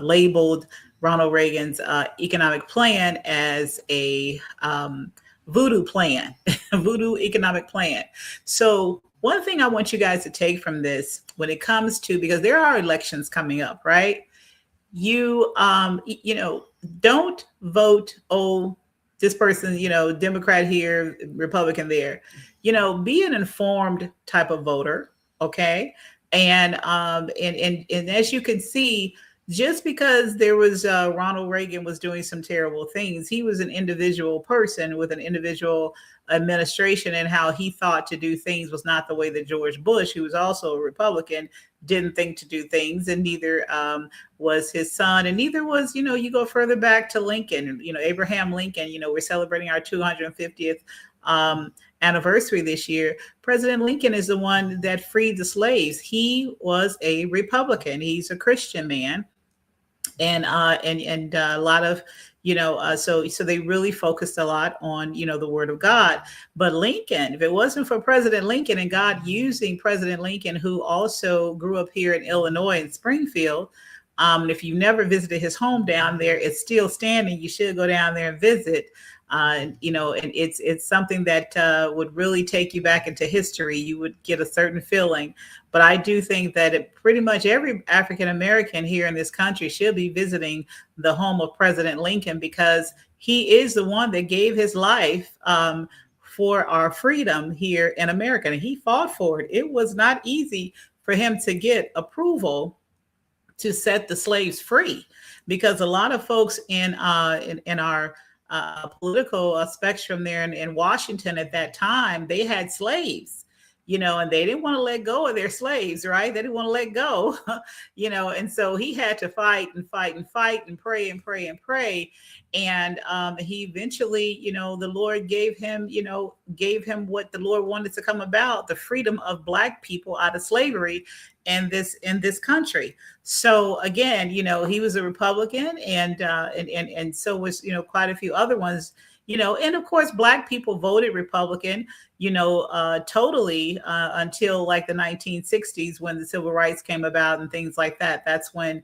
labeled Ronald Reagan's economic plan as a voodoo plan, voodoo economic plan. So one thing I want you guys to take from this, when it comes to, because there are elections coming up, right? You don't vote, oh, this person, Democrat here, Republican there. Be an informed type of voter, okay? And as you can see, just because there was Ronald Reagan was doing some terrible things, he was an individual person with an individual administration, and how he thought to do things was not the way that George Bush, who was also a Republican, didn't think to do things, and neither was his son, and neither was, you go further back to Lincoln, Abraham Lincoln. We're celebrating our 250th anniversary this year. President Lincoln is the one that freed the slaves. He was a Republican. He's a Christian man. And a lot of, so they really focused a lot on, the word of God. But Lincoln, if it wasn't for President Lincoln and God using President Lincoln, who also grew up here in Illinois in Springfield, and if you've never visited his home down there, it's still standing. You should go down there and visit. And it's something that would really take you back into history. You would get a certain feeling. But I do think that pretty much every African American here in this country should be visiting the home of President Lincoln, because he is the one that gave his life for our freedom here in America. And he fought for it. It was not easy for him to get approval to set the slaves free, because a lot of folks in our political spectrum there in Washington at that time, they had slaves, and they didn't want to let go of their slaves, right? They didn't want to let go, and so he had to fight and fight and fight and pray and pray and pray. And he eventually, the Lord gave him what the Lord wanted to come about, the freedom of Black people out of slavery in this country. So again, he was a Republican, and so was, quite a few other ones, and of course, Black people voted Republican, totally until like the 1960s, when the civil rights came about and things like that. That's when,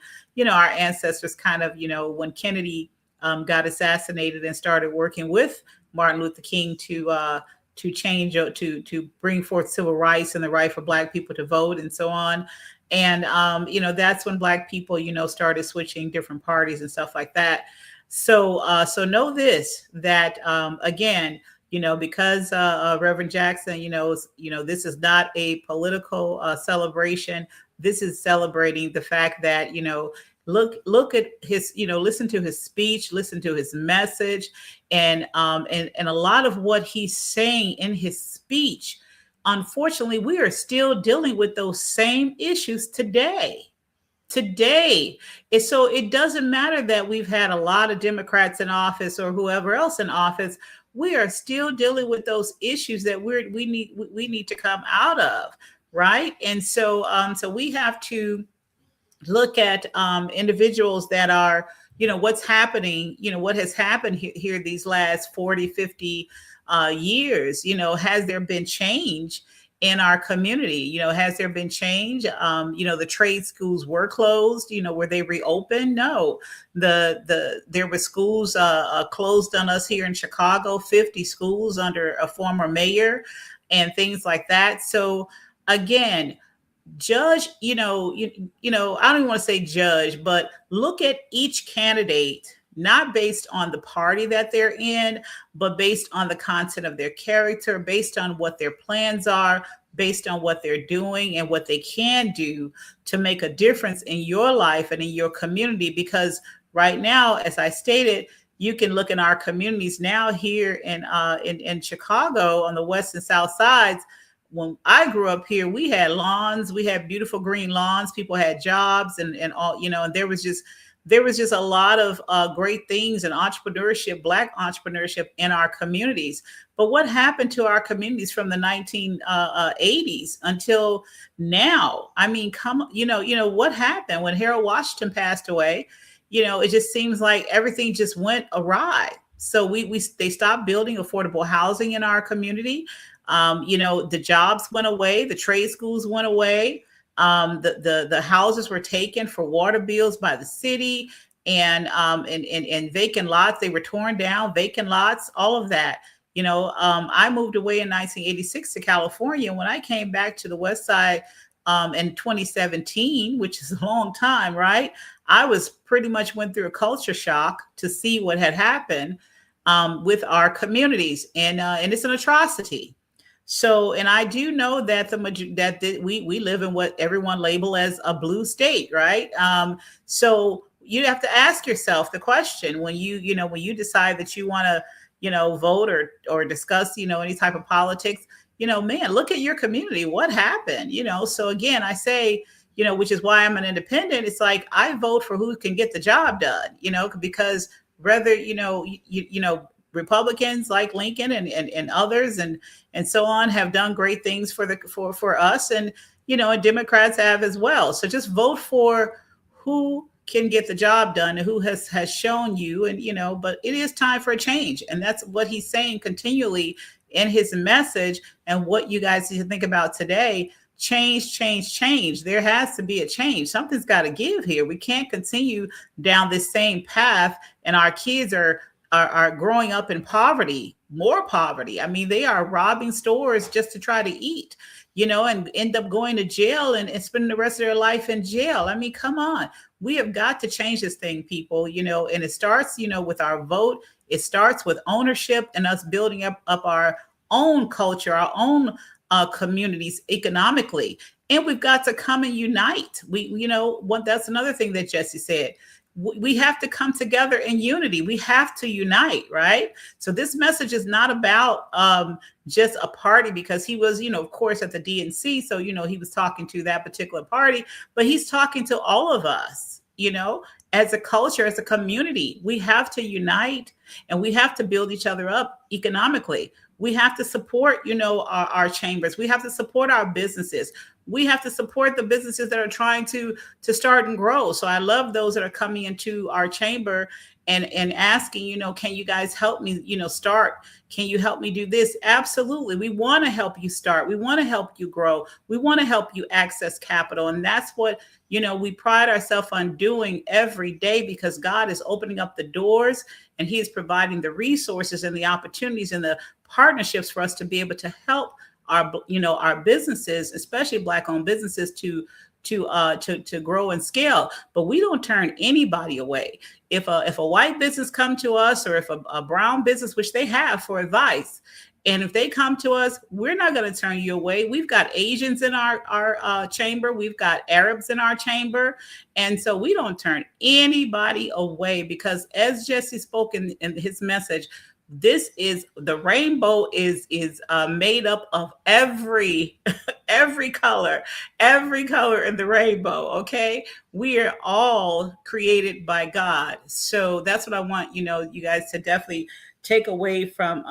our ancestors kind of, when Kennedy got assassinated and started working with Martin Luther King to change, to bring forth civil rights and the right for Black people to vote and so on. And, that's when Black people, started switching different parties and stuff like that. So know this, that, again, because Reverend Jackson, this is not a political celebration. This is celebrating the fact that, look at his, listen to his speech, listen to his message, and a lot of what he's saying in his speech. Unfortunately, we are still dealing with those same issues today. So it doesn't matter that we've had a lot of Democrats in office or whoever else in office. We are still dealing with those issues that we need to come out of, right? And so we have to look at individuals that are, what's happening, what has happened here these last 40, 50 years. Has there been change in our community? Has there been change? The trade schools were closed, were they reopened? No. There were schools closed on us here in Chicago, 50 schools under a former mayor and things like that. So again, judge, I don't even want to say judge, but look at each candidate, not based on the party that they're in, but based on the content of their character, based on what their plans are, based on what they're doing and what they can do to make a difference in your life and in your community. Because right now, as I stated, you can look in our communities now here in Chicago on the west and south sides. When I grew up here, we had lawns, we had beautiful green lawns, people had jobs and all, and there was just there was just a lot of great things in entrepreneurship, Black entrepreneurship in our communities. But what happened to our communities from the 1980s until now? I mean, what happened when Harold Washington passed away? It just seems like everything just went awry. So they stopped building affordable housing in our community. The jobs went away, the trade schools went away. The houses were taken for water bills by the city, and vacant lots. They were torn down, vacant lots, all of that. I moved away in 1986 to California. When I came back to the West Side in 2017, which is a long time, right? I was pretty much went through a culture shock to see what had happened with our communities, and it's an atrocity. So, and I do know that we live in what everyone label as a blue state, right? So you have to ask yourself the question when you decide that you want to vote or discuss any type of politics. Man, look at your community. What happened? So again, I say, which is why I'm an independent. It's like I vote for who can get the job done. Because whether Republicans like Lincoln and others and so on have done great things for us, and and Democrats have as well. So just vote for who can get the job done and who has shown you, and but it is time for a change, and that's what he's saying continually in his message, and what you guys need to think about today. Change. There has to be a change. Something's got to give here. We can't continue down this same path, and our kids are growing up in poverty, more poverty. I mean, they are robbing stores just to try to eat, and end up going to jail and spending the rest of their life in jail. I mean, come on. We have got to change this thing, people, and it starts, with our vote. It starts with ownership and us building up our own culture, our own communities economically. And we've got to come and unite. That's another thing that Jesse said. We have to come together in unity. We have to unite, right? So this message is not about just a party, because he was, of course, at the DNC. So, he was talking to that particular party, but he's talking to all of us, as a culture, as a community. We have to unite, and we have to build each other up economically. We have to support, our chambers. We have to support our businesses. We have to support the businesses that are trying to start and grow. So I love those that are coming into our chamber and asking, can you guys help me, start? Can you help me do this? Absolutely. We want to help you start. We want to help you grow. We want to help you access capital. And that's what, we pride ourselves on doing every day, because God is opening up the doors, and he is providing the resources and the opportunities and the partnerships for us to be able to help our businesses, especially Black-owned businesses, to grow and scale. But we don't turn anybody away. If a white business come to us, or if a brown business, which they have, for advice, and if they come to us, we're not going to turn you away. We've got Asians in our chamber. We've got Arabs in our chamber. And so we don't turn anybody away, because as Jesse spoke in his message, the rainbow is made up of every color in the rainbow. Okay, we are all created by God. So that's what I want you guys to definitely take away from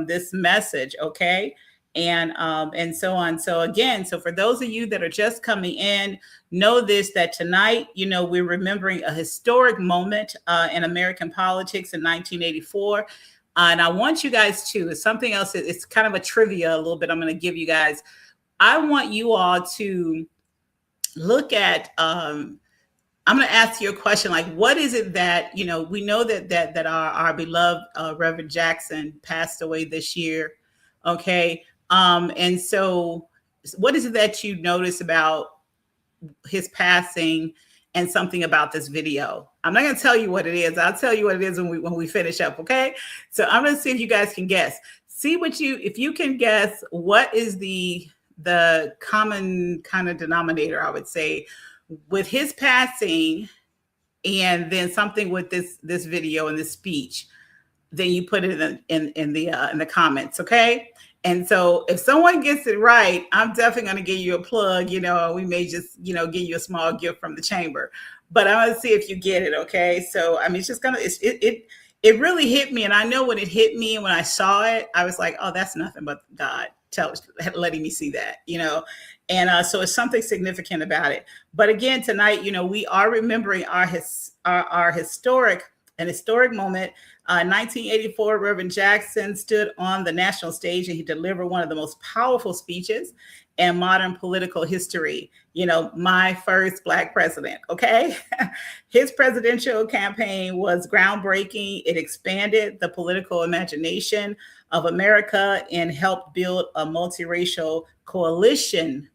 this message. Okay. And so on. So again, so for those of you that are just coming in, know this, that tonight, we're remembering a historic moment in American politics in 1984. And I want you guys to, it's something else. It's kind of a trivia a little bit I'm going to give you guys. I want you all to look at, I'm going to ask you a question, like, what is it that, we know that our beloved Reverend Jackson passed away this year. Okay. And so what is it that you notice about his passing and something about this video? I'm not going to tell you what it is. I'll tell you what it is when we finish up. Okay. So I'm going to see if you guys can guess. If you can guess, what is the common kind of denominator, I would say, with his passing, and then something with this video and this speech, then you put it in the comments. Okay. And so if someone gets it right, I'm definitely going to give you a plug, we may just, give you a small gift from the chamber, but I'm going to see if you get it. Okay. So, I mean, it's just it really hit me. And I know when it hit me and when I saw it, I was like, oh, that's nothing but God letting me see that, and so it's something significant about it. But again, tonight, we are remembering our historic moment. 1984, Reverend Jackson stood on the national stage and he delivered one of the most powerful speeches in modern political history. My first Black president. Okay. His presidential campaign was groundbreaking. It expanded the political imagination of America and helped build a multiracial coalition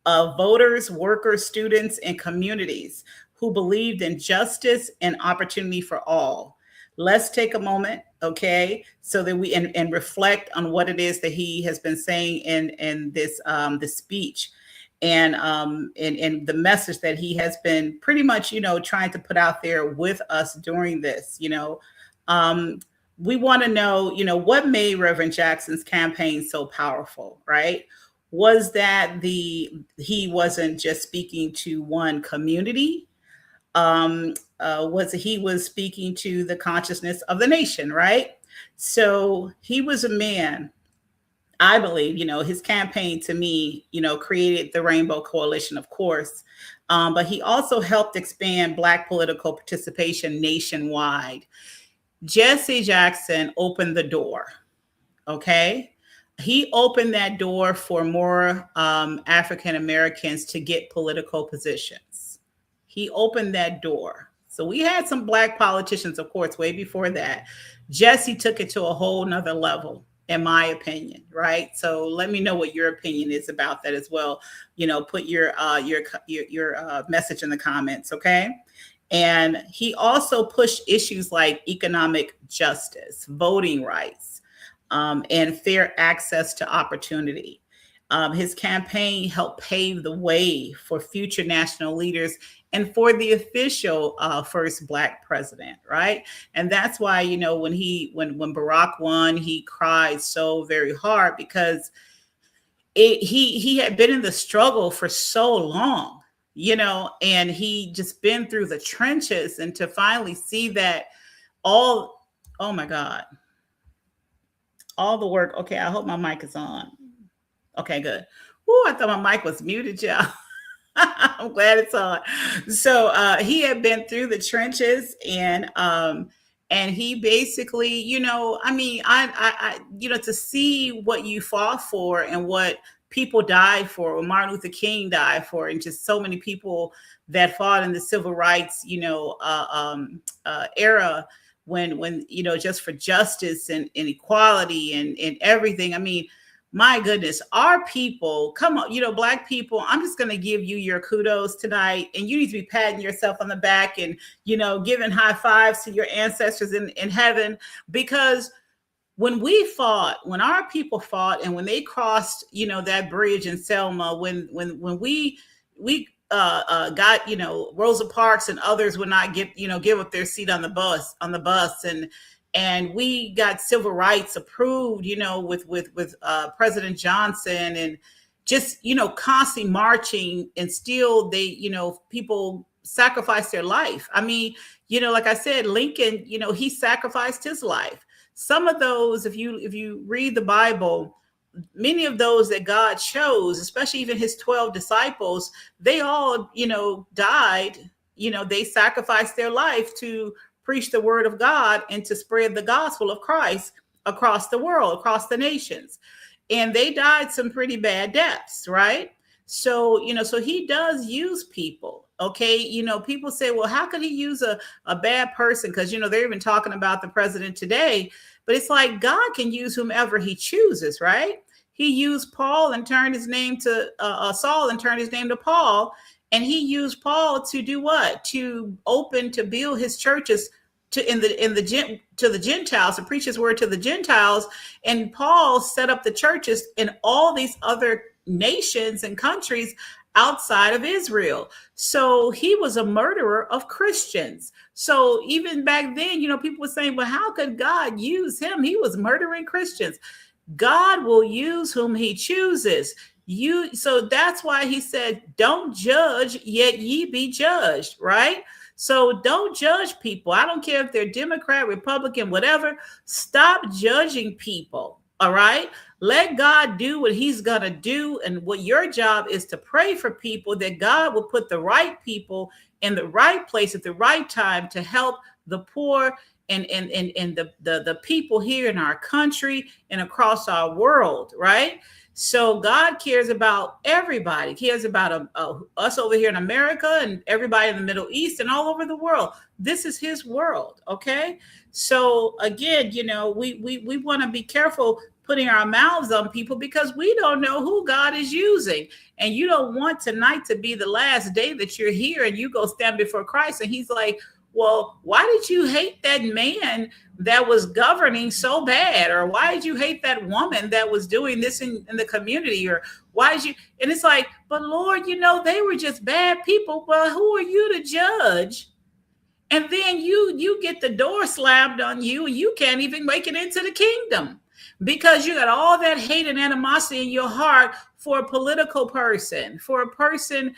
of voters, workers, students, and communities who believed in justice and opportunity for all. Let's take a moment, okay, so that we and reflect on what it is that he has been saying in this speech, and the message that he has been pretty much trying to put out there with us during this. We want to know what made Reverend Jackson's campaign so powerful, right? Was that he wasn't just speaking to one community. He was speaking to the consciousness of the nation, right? So he was a man, I believe, his campaign to me, created the Rainbow Coalition, of course, but he also helped expand Black political participation nationwide. Jesse Jackson opened the door, okay? He opened that door for more African Americans to get political positions. He opened that door. So we had some Black politicians, of course, way before that. Jesse took it to a whole nother level, in my opinion, right? So let me know what your opinion is about that as well. Put your message in the comments, okay? And he also pushed issues like economic justice, voting rights, and fair access to opportunity. His campaign helped pave the way for future national leaders and for the official first Black president, right? And that's why, when Barack won, he cried so very hard because he had been in the struggle for so long, and he just been through the trenches, and to finally see that oh my God, all the work. Okay, I hope my mic is on. Okay, good. Ooh, I thought my mic was muted, y'all. I'm glad it's on. So he had been through the trenches, and he basically, I to see what you fought for and what people died for, what Martin Luther King died for, and just so many people that fought in the civil rights, era, when just for justice and equality and everything. I mean, my goodness, our people, come on, Black people, I'm just going to give you your kudos tonight. And you need to be patting yourself on the back and, giving high fives to your ancestors in heaven. Because when our people fought, and when they crossed, that bridge in Selma, when we got, Rosa Parks and others would not give up their seat on the bus, and we got civil rights approved, with President Johnson, and just, constantly marching, and still they, people sacrificed their life. I mean, like I said, Lincoln, he sacrificed his life. Some of those, if you read the Bible, many of those that God chose, especially even his 12 disciples, they all, died, they sacrificed their life to preach the word of God and to spread the gospel of Christ across the world, across the nations. And they died some pretty bad deaths, right? So, so he does use people. Okay. People say, well, how could he use a bad person? Because, they're even talking about the president today, but it's like God can use whomever he chooses, right? He used Paul and turned his name to Saul and turned his name to Paul. And he used Paul to do what? To build his churches to the Gentiles, to preach his word to the Gentiles. And Paul set up the churches in all these other nations and countries outside of Israel. So he was a murderer of Christians. So even back then, people were saying, well, how could God use him? He was murdering Christians. God will use whom he chooses. So that's why he said, don't judge, yet ye be judged, right? So don't judge people. I don't care if they're Democrat, Republican, whatever. Stop judging people. All right. Let God do what he's going to do. And what your job is to pray for people, that God will put the right people in the right place at the right time to help the poor and the people here in our country and across our world, right? So God cares about everybody. He cares about us over here in America and everybody in the Middle East and all over the world. This is his world, okay? So again, we want to be careful putting our mouths on people because we don't know who God is using. And you don't want tonight to be the last day that you're here and you go stand before Christ and he's like, well, why did you hate that man that was governing so bad? Or why did you hate that woman that was doing this in the community? Or why did you? And it's like, but Lord, they were just bad people. Well, who are you to judge? And then you get the door slammed on you and you can't even make it into the kingdom because you got all that hate and animosity in your heart for a political person, for a person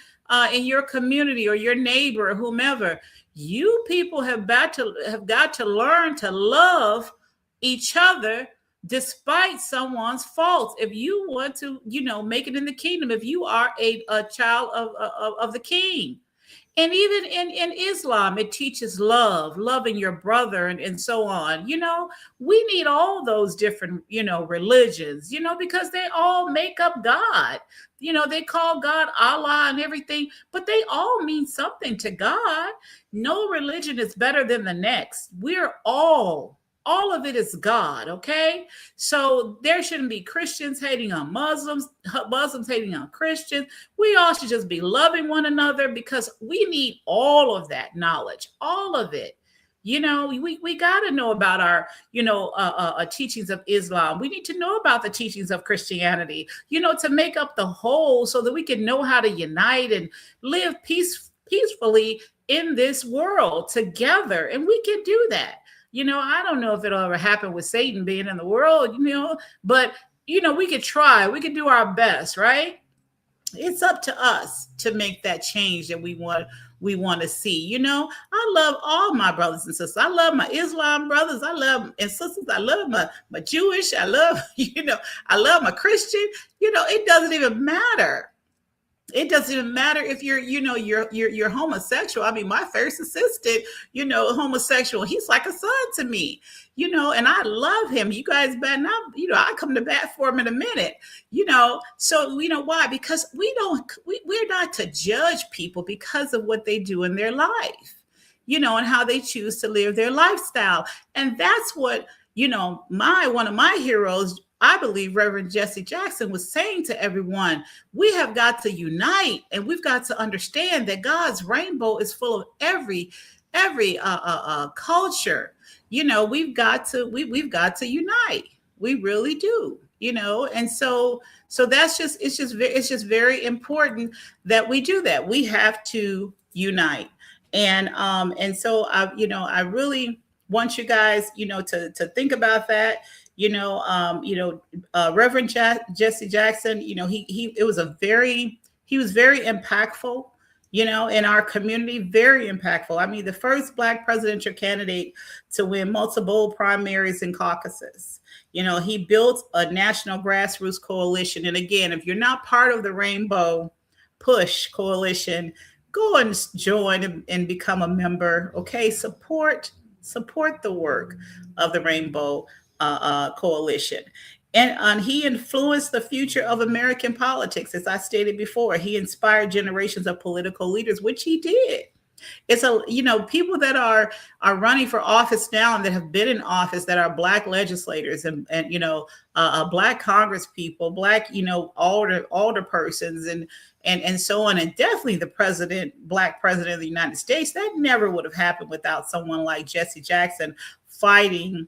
in your community or your neighbor or whomever. You people have got to learn to love each other despite someone's faults. If you want to, make it in the kingdom, if you are a child of the king. And even in Islam, it teaches loving your brother and so on. We need all those different, religions, because they all make up God. They call God Allah and everything, but they all mean something to God. No religion is better than the next. We're all of it is God, okay? So there shouldn't be Christians hating on Muslims, Muslims hating on Christians. We all should just be loving one another because we need all of that knowledge, all of it. We got to know about our, teachings of Islam. We need to know about the teachings of Christianity, to make up the whole so that we can know how to unite and live peacefully in this world together. And we can do that. I don't know if it'll ever happen with Satan being in the world, but, we could try. We could do our best, right? It's up to us to make that change that we want to see. I love all my brothers and sisters. I love my Islam brothers. I love and sisters. I love my Jewish. I love, I love my Christian. It doesn't even matter. It doesn't even matter if you're homosexual. I mean, my first assistant, homosexual. He's like a son to me, and I love him. You guys better not, I come to bat for him in a minute, So why? Because we're not to judge people because of what they do in their life, and how they choose to live their lifestyle. And that's what, one of my heroes, I believe Reverend Jesse Jackson was saying to everyone, we have got to unite and we've got to understand that God's rainbow is full of every culture. We've got to unite. We really do, and so it's just very important that we do that. We have to unite. And so I really want you guys, to think about that. Reverend Jesse Jackson, he was very impactful, in our community, very impactful. I mean, the first Black presidential candidate to win multiple primaries and caucuses. He built a national grassroots coalition. And again, if you're not part of the Rainbow Push Coalition, go and join and become a member. Okay, support the work of the Rainbow Coalition. And he influenced the future of American politics. As I stated before, he inspired generations of political leaders, which he did. It's people that are running for office now and that have been in office that are Black legislators and Black Congress people, Black, alder persons and so on. And definitely the Black president of the United States. That never would have happened without someone like Jesse Jackson fighting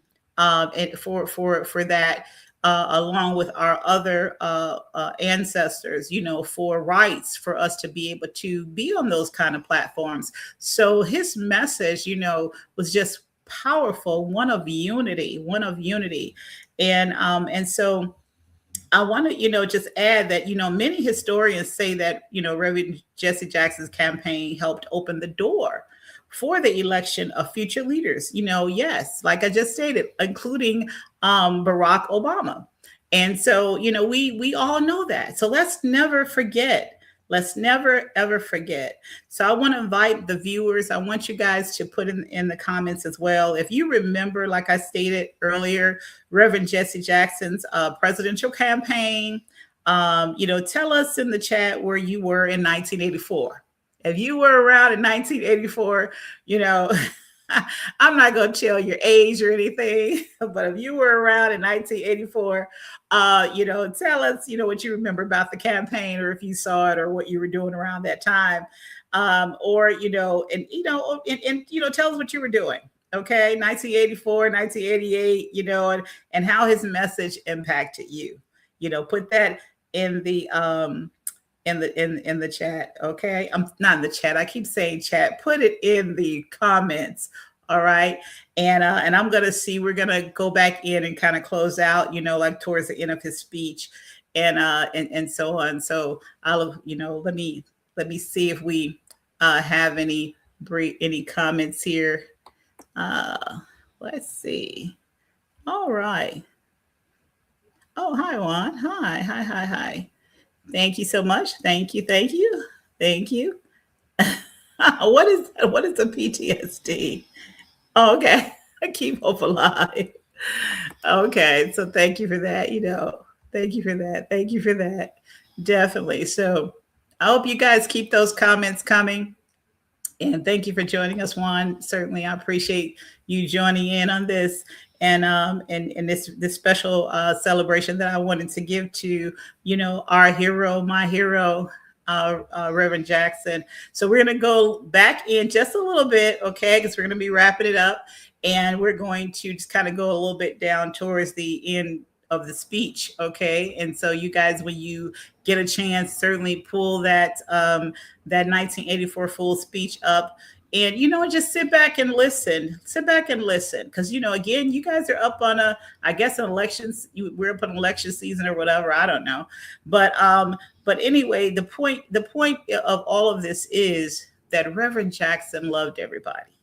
for that, along with our other ancestors, for rights for us to be able to be on those kind of platforms. So his message, was just powerful, one of unity. And so I want to, just add that, many historians say that, Reverend Jesse Jackson's campaign helped open the door for the election of future leaders. Yes, like I just stated, including Barack Obama. And so, we all know that. So let's never forget. Let's never ever forget. So I want to invite the viewers. I want you guys to put in the comments as well. If you remember, like I stated earlier, Reverend Jesse Jackson's presidential campaign, tell us in the chat where you were in 1984. If you were around in 1984, I'm not going to tell your age or anything, but if you were around in 1984, tell us, what you remember about the campaign, or if you saw it, or what you were doing around that time, and tell us what you were doing. Okay, 1984, 1988, and how his message impacted you. Put that in the in the chat. Okay, I'm not in the chat, I keep saying chat. Put it in the comments. All right. And I'm gonna see, we're gonna go back in and kind of close out, like towards the end of his speech, and so on. So I'll, let me see if we have any comments here. Let's see. All right. Oh, hi, Juan. Hi. Thank you so much. Thank you. What is a PTSD? Oh, okay. Keep hope alive. Okay. So thank you for that. Thank you for that. Thank you for that. Definitely. So I hope you guys keep those comments coming. And thank you for joining us, Juan. Certainly, I appreciate you joining in on this, and this special celebration that I wanted to give to, our hero, my hero, Reverend Jackson. So we're going to go back in just a little bit, okay? Because we're going to be wrapping it up, and we're going to just kind of go a little bit down towards the end of the speech, okay? And so you guys, when you get a chance, certainly pull that 1984 full speech up, and just sit back and listen, because again, you guys are up on I guess an elections, we're up on election season or whatever, I don't know, but anyway, the point of all of this is that Reverend Jackson loved everybody.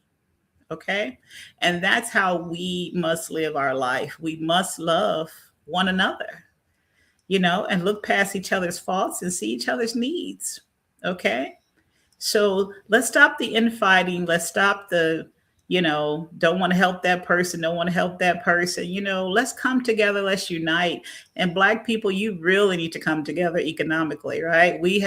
Okay. And that's how we must live our life. We must love one another, and look past each other's faults and see each other's needs. Okay. So let's stop the infighting. Let's stop the, don't want to help that person, don't want to help that person. Let's come together, let's unite. And Black people, you really need to come together economically, right? We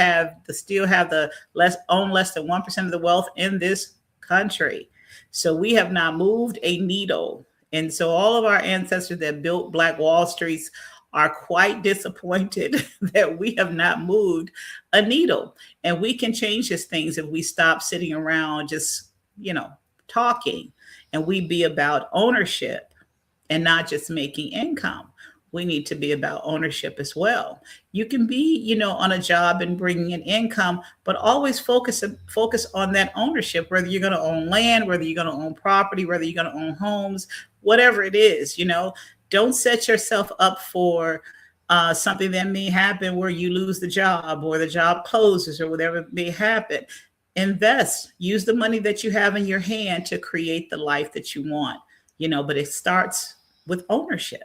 still have the less than 1% of the wealth in this country. So we have not moved a needle. And so all of our ancestors that built Black Wall Streets are quite disappointed that we have not moved a needle. And we can change these things if we stop sitting around just, talking, and we be about ownership and not just making income. We need to be about ownership as well. You can be, on a job and bringing in income, but always focus on that ownership, whether you're going to own land, whether you're going to own property, whether you're going to own homes, whatever it is. Don't set yourself up for something that may happen where you lose the job, or the job closes, or whatever may happen. Invest, use the money that you have in your hand to create the life that you want, but it starts with ownership.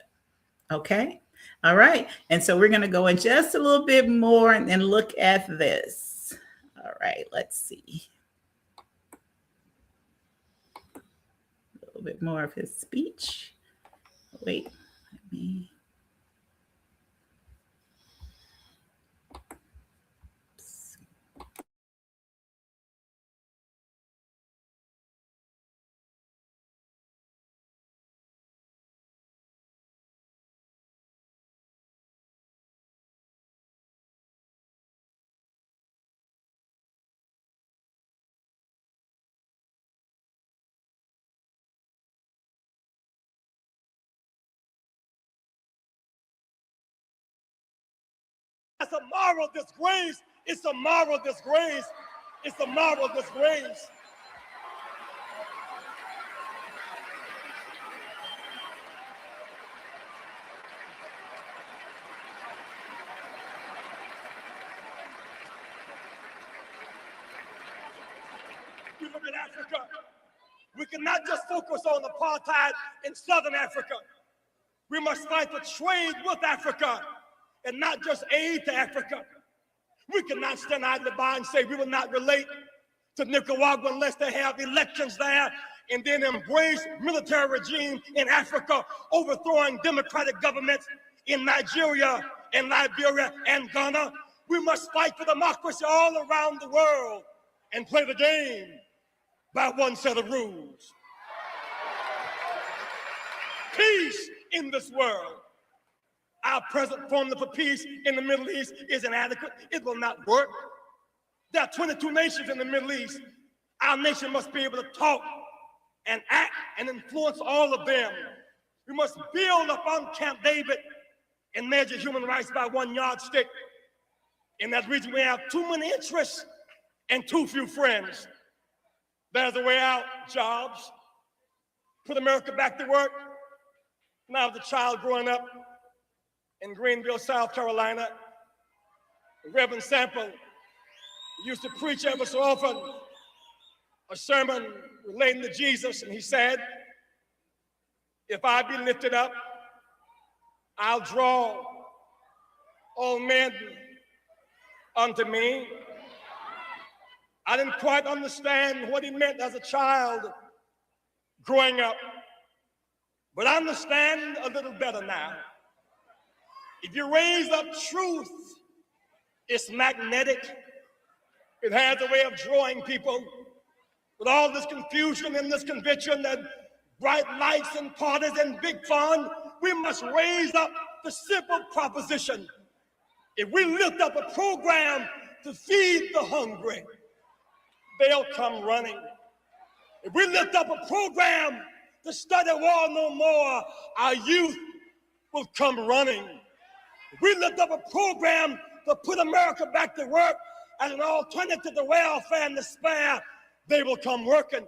Okay. All right. And so we're going to go in just a little bit more and look at this. All right. Let's see. A little bit more of his speech. Wait, let me. That's a moral disgrace. It's a moral disgrace. It's a moral disgrace. at Africa. We cannot just focus on apartheid in Southern Africa. We must fight for trade with Africa and not just aid to Africa. We cannot stand idly by and say we will not relate to Nicaragua unless they have elections there and then embrace military regime in Africa, overthrowing democratic governments in Nigeria and Liberia and Ghana. We must fight for democracy all around the world and play the game by one set of rules. Peace in this world. Our present formula for peace in the Middle East is inadequate. It will not work. There are 22 nations in the Middle East. Our nation must be able to talk and act and influence all of them. We must build upon Camp David and measure human rights by one yardstick. In that region, we have too many interests and too few friends. There's a way out: jobs, put America back to work. When I was a child growing up in Greenville, South Carolina, Reverend Sample used to preach ever so often a sermon relating to Jesus, and he said, "If I be lifted up, I'll draw all men unto me." I didn't quite understand what he meant as a child growing up, but I understand a little better now. If you raise up truth, it's magnetic. It has a way of drawing people. With all this confusion and this conviction and bright lights and parties and big fun, we must raise up the simple proposition. If we lift up a program to feed the hungry, they'll come running. If we lift up a program to study war no more, our youth will come running. If we lift up a program to put America back to work as an alternative to welfare and despair, they will come working.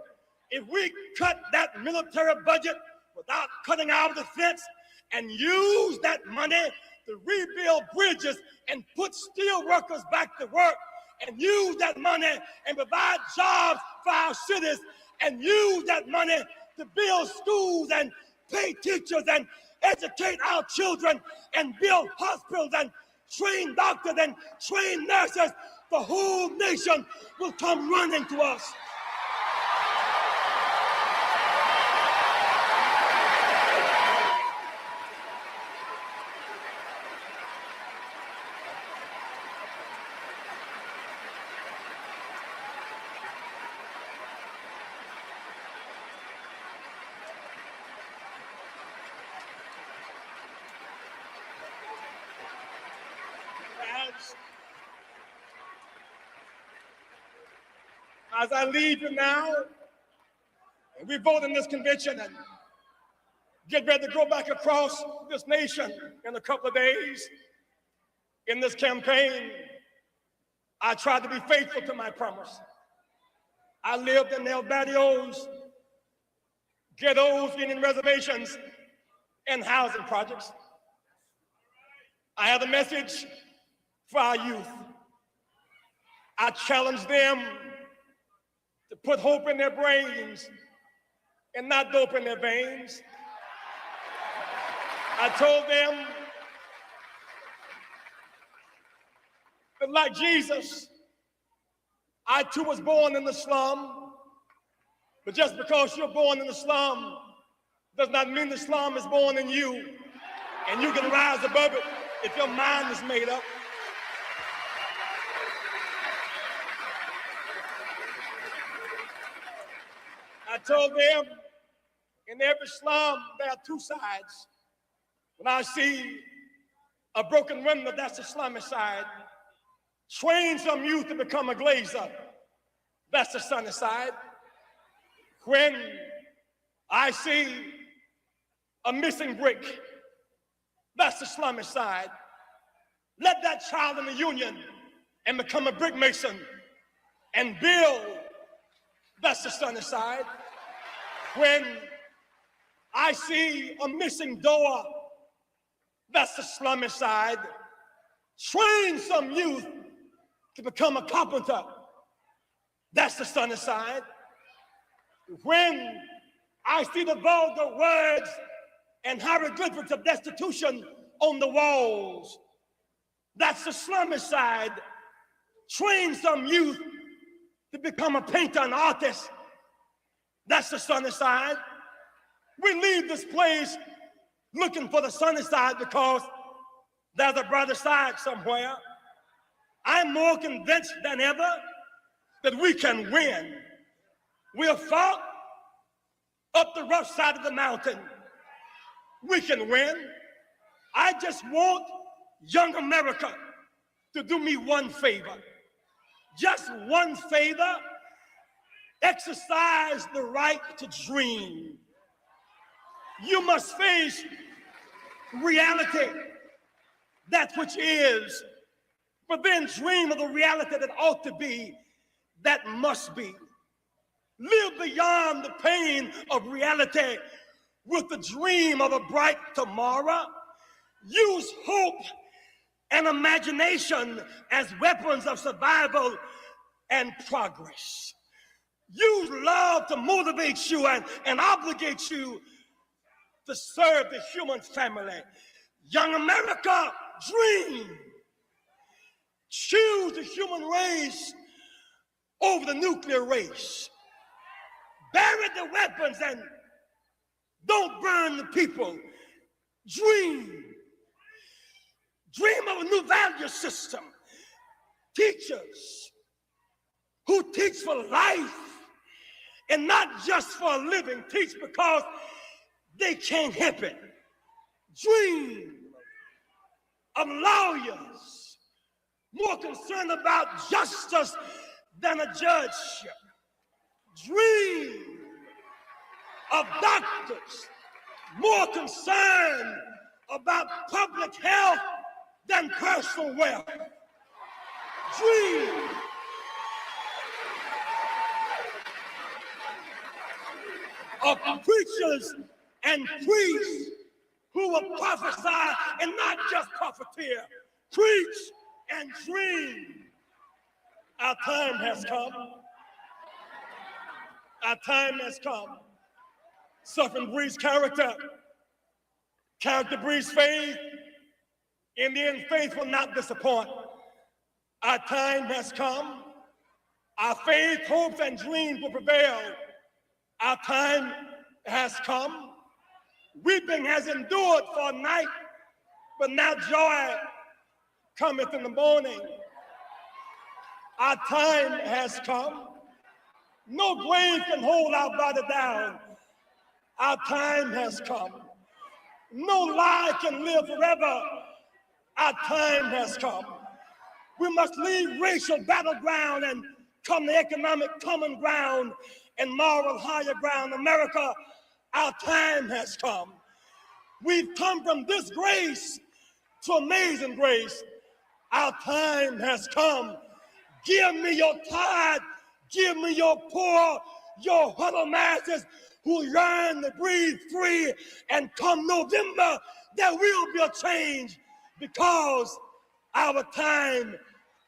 If we cut that military budget without cutting our defense and use that money to rebuild bridges and put steel workers back to work, and use that money and provide jobs for our cities, and use that money to build schools and pay teachers and educate our children and build hospitals and train doctors and train nurses, the whole nation will come running to us. As I leave you now, and we vote in this convention and get ready to go back across this nation in a couple of days, in this campaign, I tried to be faithful to my promise. I lived in El Barrios, ghettos, Indian reservations, and housing projects. I have a message for our youth. I challenge them to put hope in their brains and not dope in their veins. I told them that, like Jesus, I too was born in the slum, but just because you're born in the slum does not mean the slum is born in you, and you can rise above it if your mind is made up. I told them, in every slum, there are two sides. When I see a broken window, that's the slummy side. Train some youth to become a glazer, that's the sunny side. When I see a missing brick, that's the slummy side. Let that child in the union and become a brick mason and build, that's the sunny side. When I see a missing door, that's the slummy side. Train some youth to become a carpenter, that's the sunny side. When I see the vulgar words and hieroglyphics of destitution on the walls, that's the slummy side. Train some youth to become a painter, an artist. That's the sunny side. We leave this place looking for the sunny side because there's a brighter side somewhere. I'm more convinced than ever that we can win. We'll fought up the rough side of the mountain. We can win. I just want young America to do me one favor. Just one favor. Exercise the right to dream. You must face reality, that which is, but then dream of the reality that ought to be, that must be. Live beyond the pain of reality with the dream of a bright tomorrow. Use hope and imagination as weapons of survival and progress. Use love to motivate you and obligate you to serve the human family. Young America, dream. Choose the human race over the nuclear race. Bury the weapons and don't burn the people. Dream. Dream of a new value system. Teachers who teach for life and not just for a living. Teach because they can't help it. Dream of lawyers more concerned about justice than a judgeship. Dream of doctors more concerned about public health than personal wealth. Dream of preachers and priests who will prophesy and not just profiteer. Preach and dream. Our time has come. Our time has come. Suffering breeds character. Character breeds faith. In the end, faith will not disappoint. Our time has come. Our faith, hopes, and dreams will prevail. Our time has come. Weeping has endured for a night, but now joy cometh in the morning. Our time has come. No grave can hold our body down. Our time has come. No lie can live forever. Our time has come. We must leave racial battleground and come to economic common ground and moral higher ground. America, our time has come. We've come from this grace to amazing grace. Our time has come. Give me your tithe, give me your poor, your huddled masses who yearn to breathe free. And come November, there will be a change because our time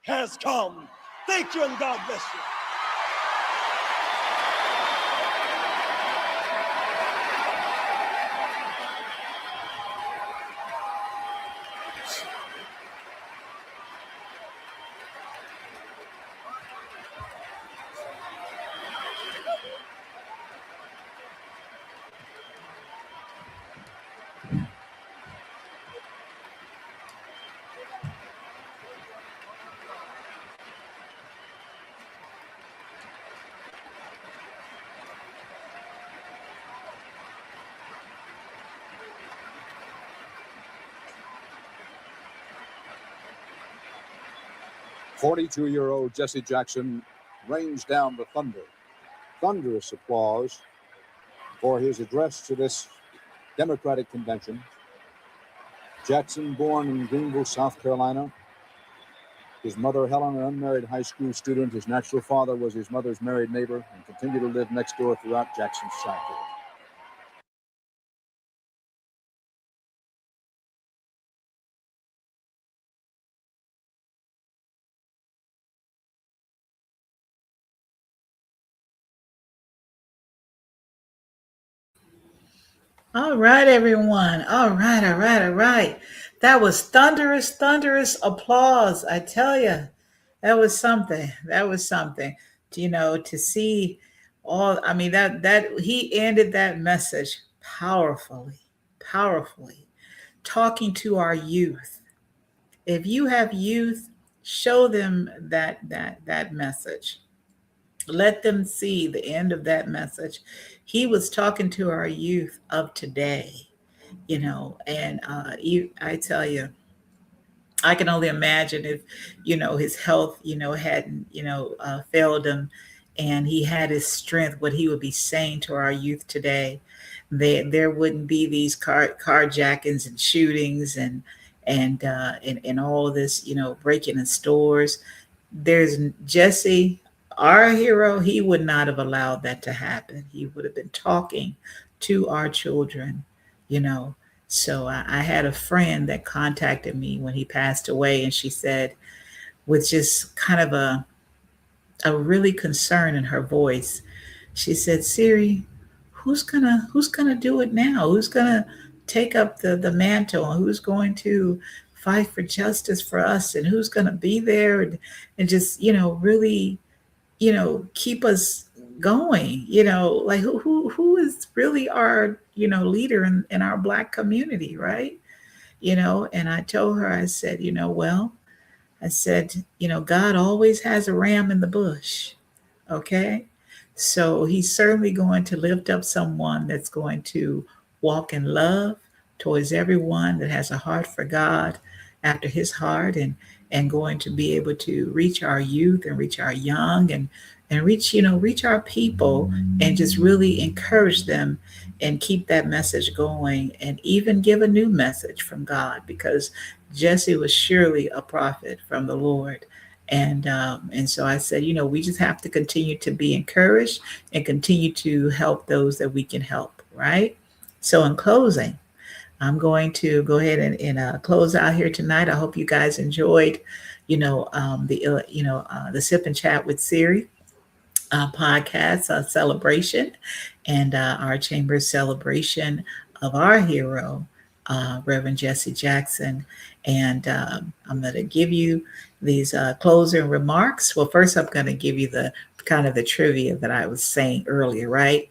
has come. Thank you and God bless you. "42-year-old Jesse Jackson rains down the thunder. Thunderous applause for his address to this Democratic convention. Jackson, born in Greenville, South Carolina. His mother, Helen, an unmarried high school student. His natural father was his mother's married neighbor and continued to live next door throughout Jackson's childhood. All right, everyone. All right, all right, all right. That was thunderous, thunderous applause. I tell you, that was something. That was something. To see all. I mean, that he ended that message powerfully, powerfully, talking to our youth. If you have youth, show them that message. Let them see the end of that message. He was talking to our youth of today, and I tell you, I can only imagine if his health hadn't failed him, and he had his strength, what he would be saying to our youth today. There wouldn't be these carjackings and shootings and all this breaking in stores. There's Jesse, our hero. He would not have allowed that to happen. He would have been talking to our children, you know. So I had a friend that contacted me when he passed away, and she said, with just kind of a really concern in her voice, she said, "Siri, who's gonna do it now? Who's gonna take up the mantle? And who's going to fight for justice for us? And who's gonna be there and just really keep us going? Like who is really our leader in our Black community, right?" And I told her, I said, well, I said, God always has a ram in the bush. Okay. So he's certainly going to lift up someone that's going to walk in love towards everyone, that has a heart for God after his heart, and going to be able to reach our youth and reach our young, and reach our people, and just really encourage them and keep that message going, and even give a new message from God, because Jesse was surely a prophet from the Lord. And so I said, we just have to continue to be encouraged and continue to help those that we can help, right? So in closing, I'm going to go ahead and close out here tonight. I hope you guys enjoyed, the Sip and Chat with Siri podcast celebration, and our chamber celebration of our hero, Reverend Jesse Jackson. And I'm going to give you these closing remarks. Well, first, I'm going to give you the kind of the trivia that I was saying earlier, right?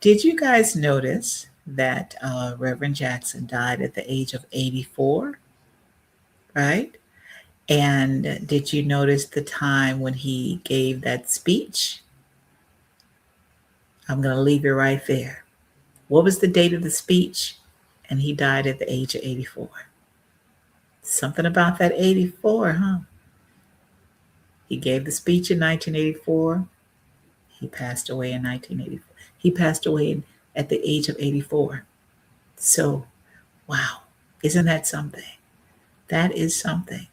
Did you guys notice that Reverend Jackson died at the age of 84, right? And did you notice the time when he gave that speech? I'm going to leave it right there. What was the date of the speech? And he died at the age of 84. Something about that 84, huh? He gave the speech in 1984. He passed away in 1984. He passed away at the age of 84. So, wow, isn't that something? That is something.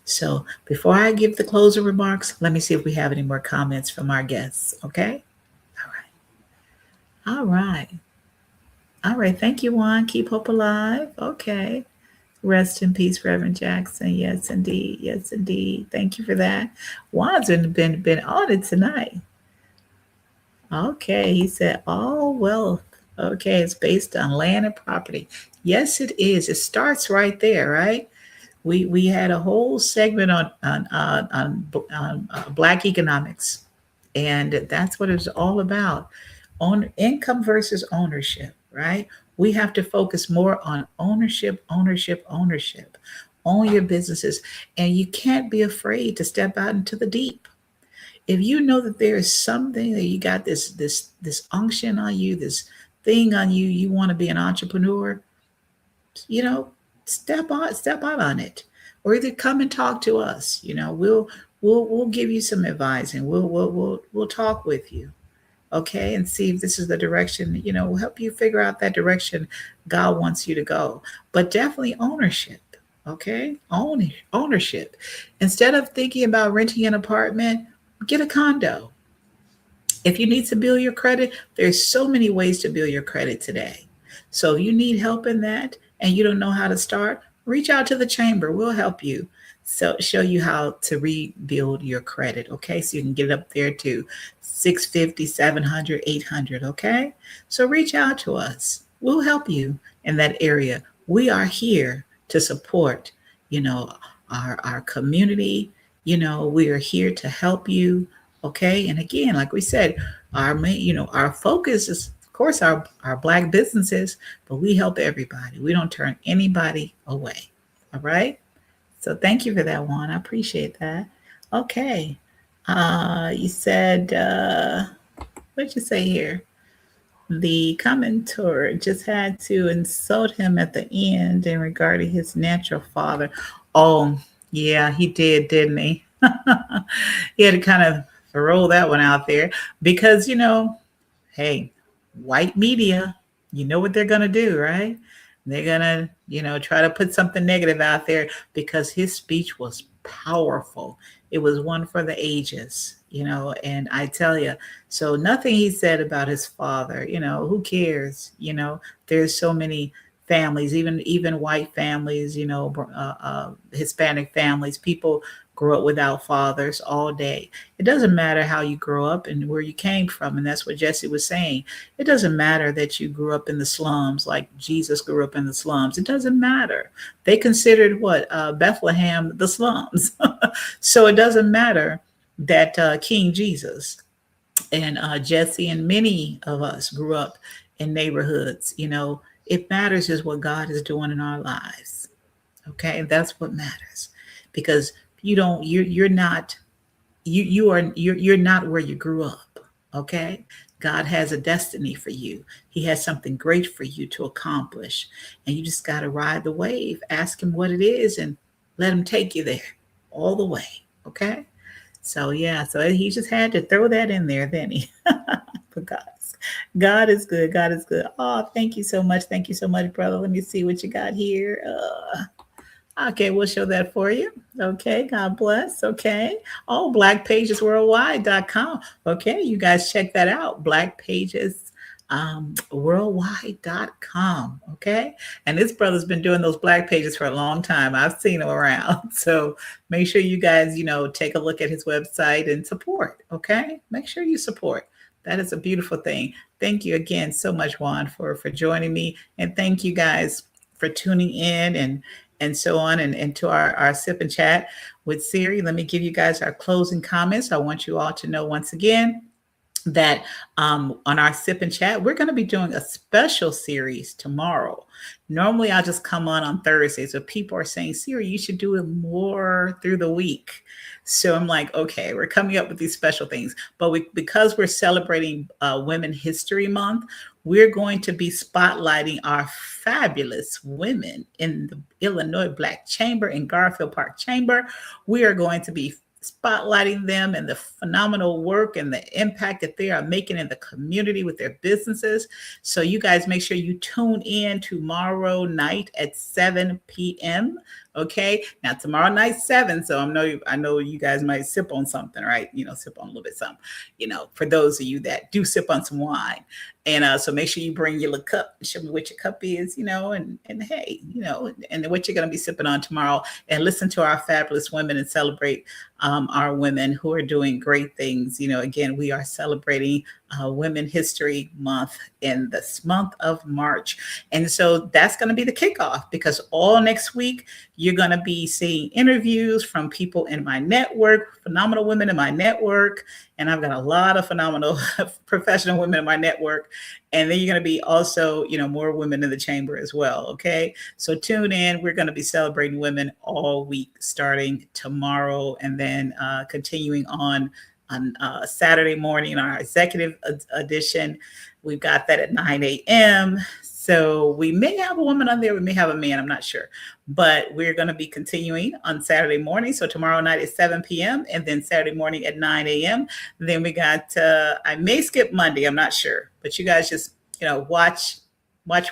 So before I give the closing remarks, let me see if we have any more comments from our guests, okay? All right. All right. All right. Thank you, Juan. Keep hope alive. Okay. Rest in peace, Reverend Jackson. Yes, indeed. Yes, indeed. Thank you for that. Juan's been on it tonight. Okay. He said all wealth. Okay. It's based on land and property. Yes, it is. It starts right there, right? We had a whole segment on Black economics, and that's what it's all about. On income versus ownership, right? We have to focus more on ownership, ownership, ownership. Own your businesses, and you can't be afraid to step out into the deep. If you know that there is something that you got this unction on you, this thing on you, you want to be an entrepreneur, you know, step out on it, or either come and talk to us. We'll give you some advice, and we'll talk with you, okay, and see if this is the direction. We'll help you figure out that direction God wants you to go. But definitely ownership, okay, ownership. Instead of thinking about renting an apartment, get a condo. If you need to build your credit, there's so many ways to build your credit today. So if you need help in that and you don't know how to start, reach out to the chamber. We'll help you. So show you how to rebuild your credit. Okay. So you can get it up there to 650, 700, 800. Okay. So reach out to us. we'll help you in that area. We are here to support, you know, our community. We are here to help you. Okay. And again, like we said, our main, our focus is of course our black businesses, but we help everybody. We don't turn anybody away. All right. So thank you for that one. I appreciate that. Okay. You said what'd you say here? The commentator just had to insult him at the end in regard to his natural father. Oh, yeah, he did, didn't he? He had to kind of throw that one out there because, hey, white media, you know what they're going to do, right? They're going to, try to put something negative out there because his speech was powerful. It was one for the ages, and I tell you, so nothing he said about his father, who cares? There's so many families, even white families, Hispanic families, people grow up without fathers all day. It doesn't matter how you grow up and where you came from. And that's what Jesse was saying. It doesn't matter that you grew up in the slums like Jesus grew up in the slums. It doesn't matter. They considered what? Bethlehem, the slums. So it doesn't matter that King Jesus and Jesse and many of us grew up in neighborhoods. It matters is what God is doing in our lives. Okay. That's what matters because you're not you're not where you grew up. Okay. God has a destiny for you. He has something great for you to accomplish, and you just got to ride the wave. Ask him what it is and let him take you there all the way. Okay. So yeah, so he just had to throw that in there, didn't he? For God is good. God is good. Oh, thank you so much. Thank you so much, brother. Let me see what you got here. Okay, we'll show that for you. Okay, God bless. Okay. Oh, blackpagesworldwide.com. Okay, you guys check that out. Worldwide.com. Okay. And this brother's been doing those black pages for a long time. I've seen him around. So make sure you guys, take a look at his website and support. Okay. Make sure you support. That is a beautiful thing. Thank you again so much, Juan, for joining me. And thank you guys for tuning in and so on and to our sip and chat with Siri. Let me give you guys our closing comments. I want you all to know once again that on our sip and chat, we're going to be doing a special series tomorrow. Normally I'll just come on Thursdays, but people are saying, Siri, you should do it more through the week. So I'm like, okay, we're coming up with these special things, but because we're celebrating Women History Month, we're going to be spotlighting our fabulous women in the Illinois Black Chamber in Garfield Park Chamber. We are going to be spotlighting them and the phenomenal work and the impact that they are making in the community with their businesses. So you guys make sure you tune in tomorrow night at 7 p.m. Okay. Now tomorrow night, 7. So I know you guys might sip on something, right? Sip on a little bit something, for those of you that do sip on some wine. And so make sure you bring your little cup and show me what your cup is, and hey, and what you're going to be sipping on tomorrow, and listen to our fabulous women and celebrate our women who are doing great things. Again, we are celebrating Women History Month in this month of March. And so that's going to be the kickoff, because all next week, you're going to be seeing interviews from people in my network, phenomenal women in my network. And I've got a lot of phenomenal professional women in my network. And then you're going to be also, more women in the chamber as well. Okay. So tune in. We're going to be celebrating women all week, starting tomorrow, and then continuing on Saturday morning, our executive edition. We've got that at 9 a.m. So we may have a woman on there. We may have a man. I'm not sure. But we're going to be continuing on Saturday morning. So tomorrow night at 7 p.m. and then Saturday morning at 9 a.m. Then we got, I may skip Monday. I'm not sure. But you guys just, watch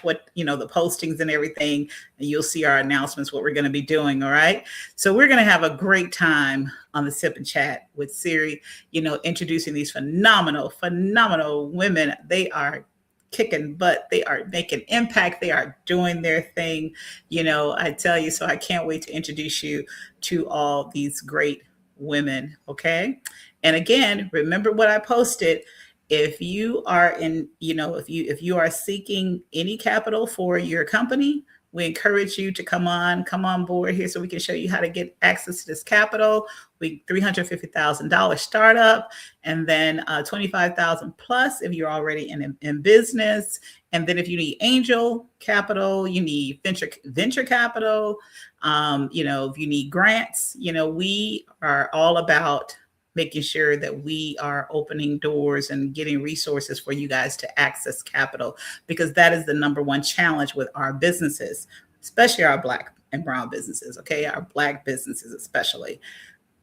what, the postings and everything, and you'll see our announcements, what we're going to be doing. All right. So we're going to have a great time on the Sip and Chat with Siri, introducing these phenomenal women. They are kicking butt. They are making impact. They are doing their thing. I tell you, so I can't wait to introduce you to all these great women. Okay. And again, remember what I posted if you are if you are seeking any capital for your company, we encourage you to come on board here so we can show you how to get access to this capital. We $350,000 startup, and then 25,000 plus if you're already in business. And then if you need angel capital, you need venture capital, if you need grants, we are all about making sure that we are opening doors and getting resources for you guys to access capital, because that is the number one challenge with our businesses, especially our Black and brown businesses, okay? Our Black businesses especially.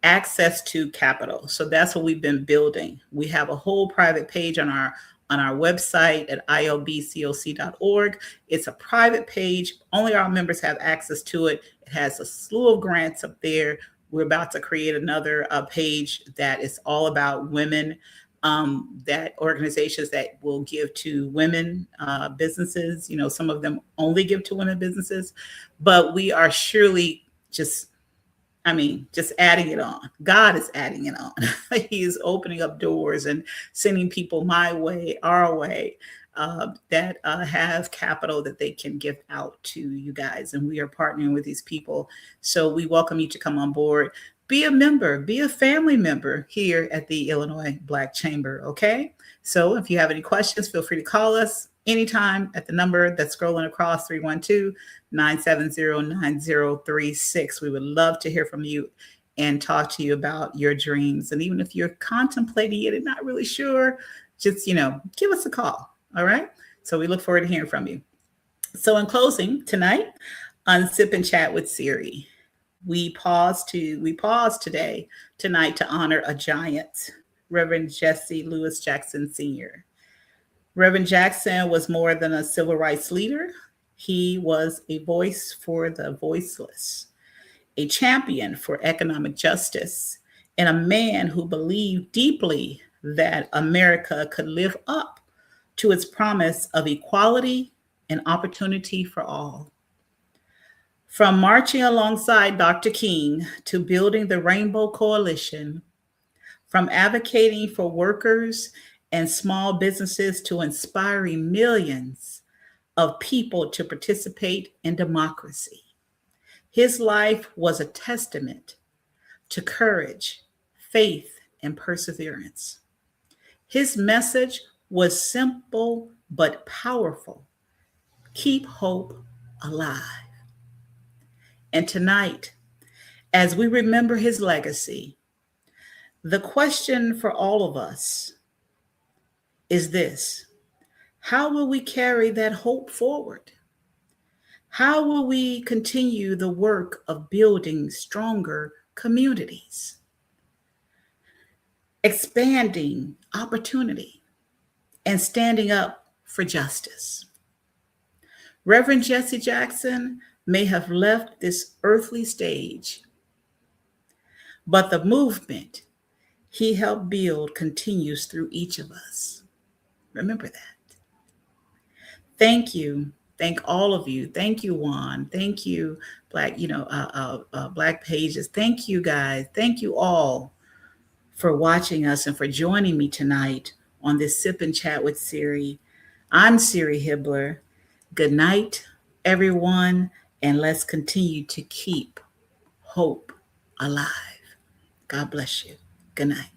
Access to capital. So that's what we've been building. We have a whole private page on our website at ilbcoc.org. It's a private page. Only our members have access to it. It has a slew of grants up there. We're about to create another page that is all about women, that organizations that will give to women businesses. Some of them only give to women businesses, but we are surely just adding it on. God is adding it on. He is opening up doors and sending people my way, our way, that have capital that they can give out to you guys. And we are partnering with these people. So we welcome you to come on board. Be a member, be a family member here at the Illinois Black Chamber, okay? So if you have any questions, feel free to call us anytime at the number that's scrolling across, 312-970-9036. We would love to hear from you and talk to you about your dreams. And even if you're contemplating it and not really sure, just, give us a call. All right. So we look forward to hearing from you. So in closing tonight on Sip and Chat with Siri, we pause tonight to honor a giant, Reverend Jesse Louis Jackson Sr. Reverend Jackson was more than a civil rights leader. He was a voice for the voiceless, a champion for economic justice, and a man who believed deeply that America could live up to its promise of equality and opportunity for all. From marching alongside Dr. King to building the Rainbow Coalition, from advocating for workers and small businesses to inspiring millions of people to participate in democracy. His life was a testament to courage, faith, and perseverance. His message was simple but powerful. Keep hope alive. And tonight, as we remember his legacy, the question for all of us is this: how will we carry that hope forward? How will we continue the work of building stronger communities, expanding opportunity, and standing up for justice? Reverend Jesse Jackson may have left this earthly stage, but the movement he helped build continues through each of us. Remember that. Thank you. Thank all of you. Thank you, Juan. Thank you, Black Pages. Thank you, guys. Thank you all for watching us and for joining me tonight on this Sip and Chat with Siri. I'm Siri Hibbler. Good night, everyone, and let's continue to keep hope alive. God bless you. Good night.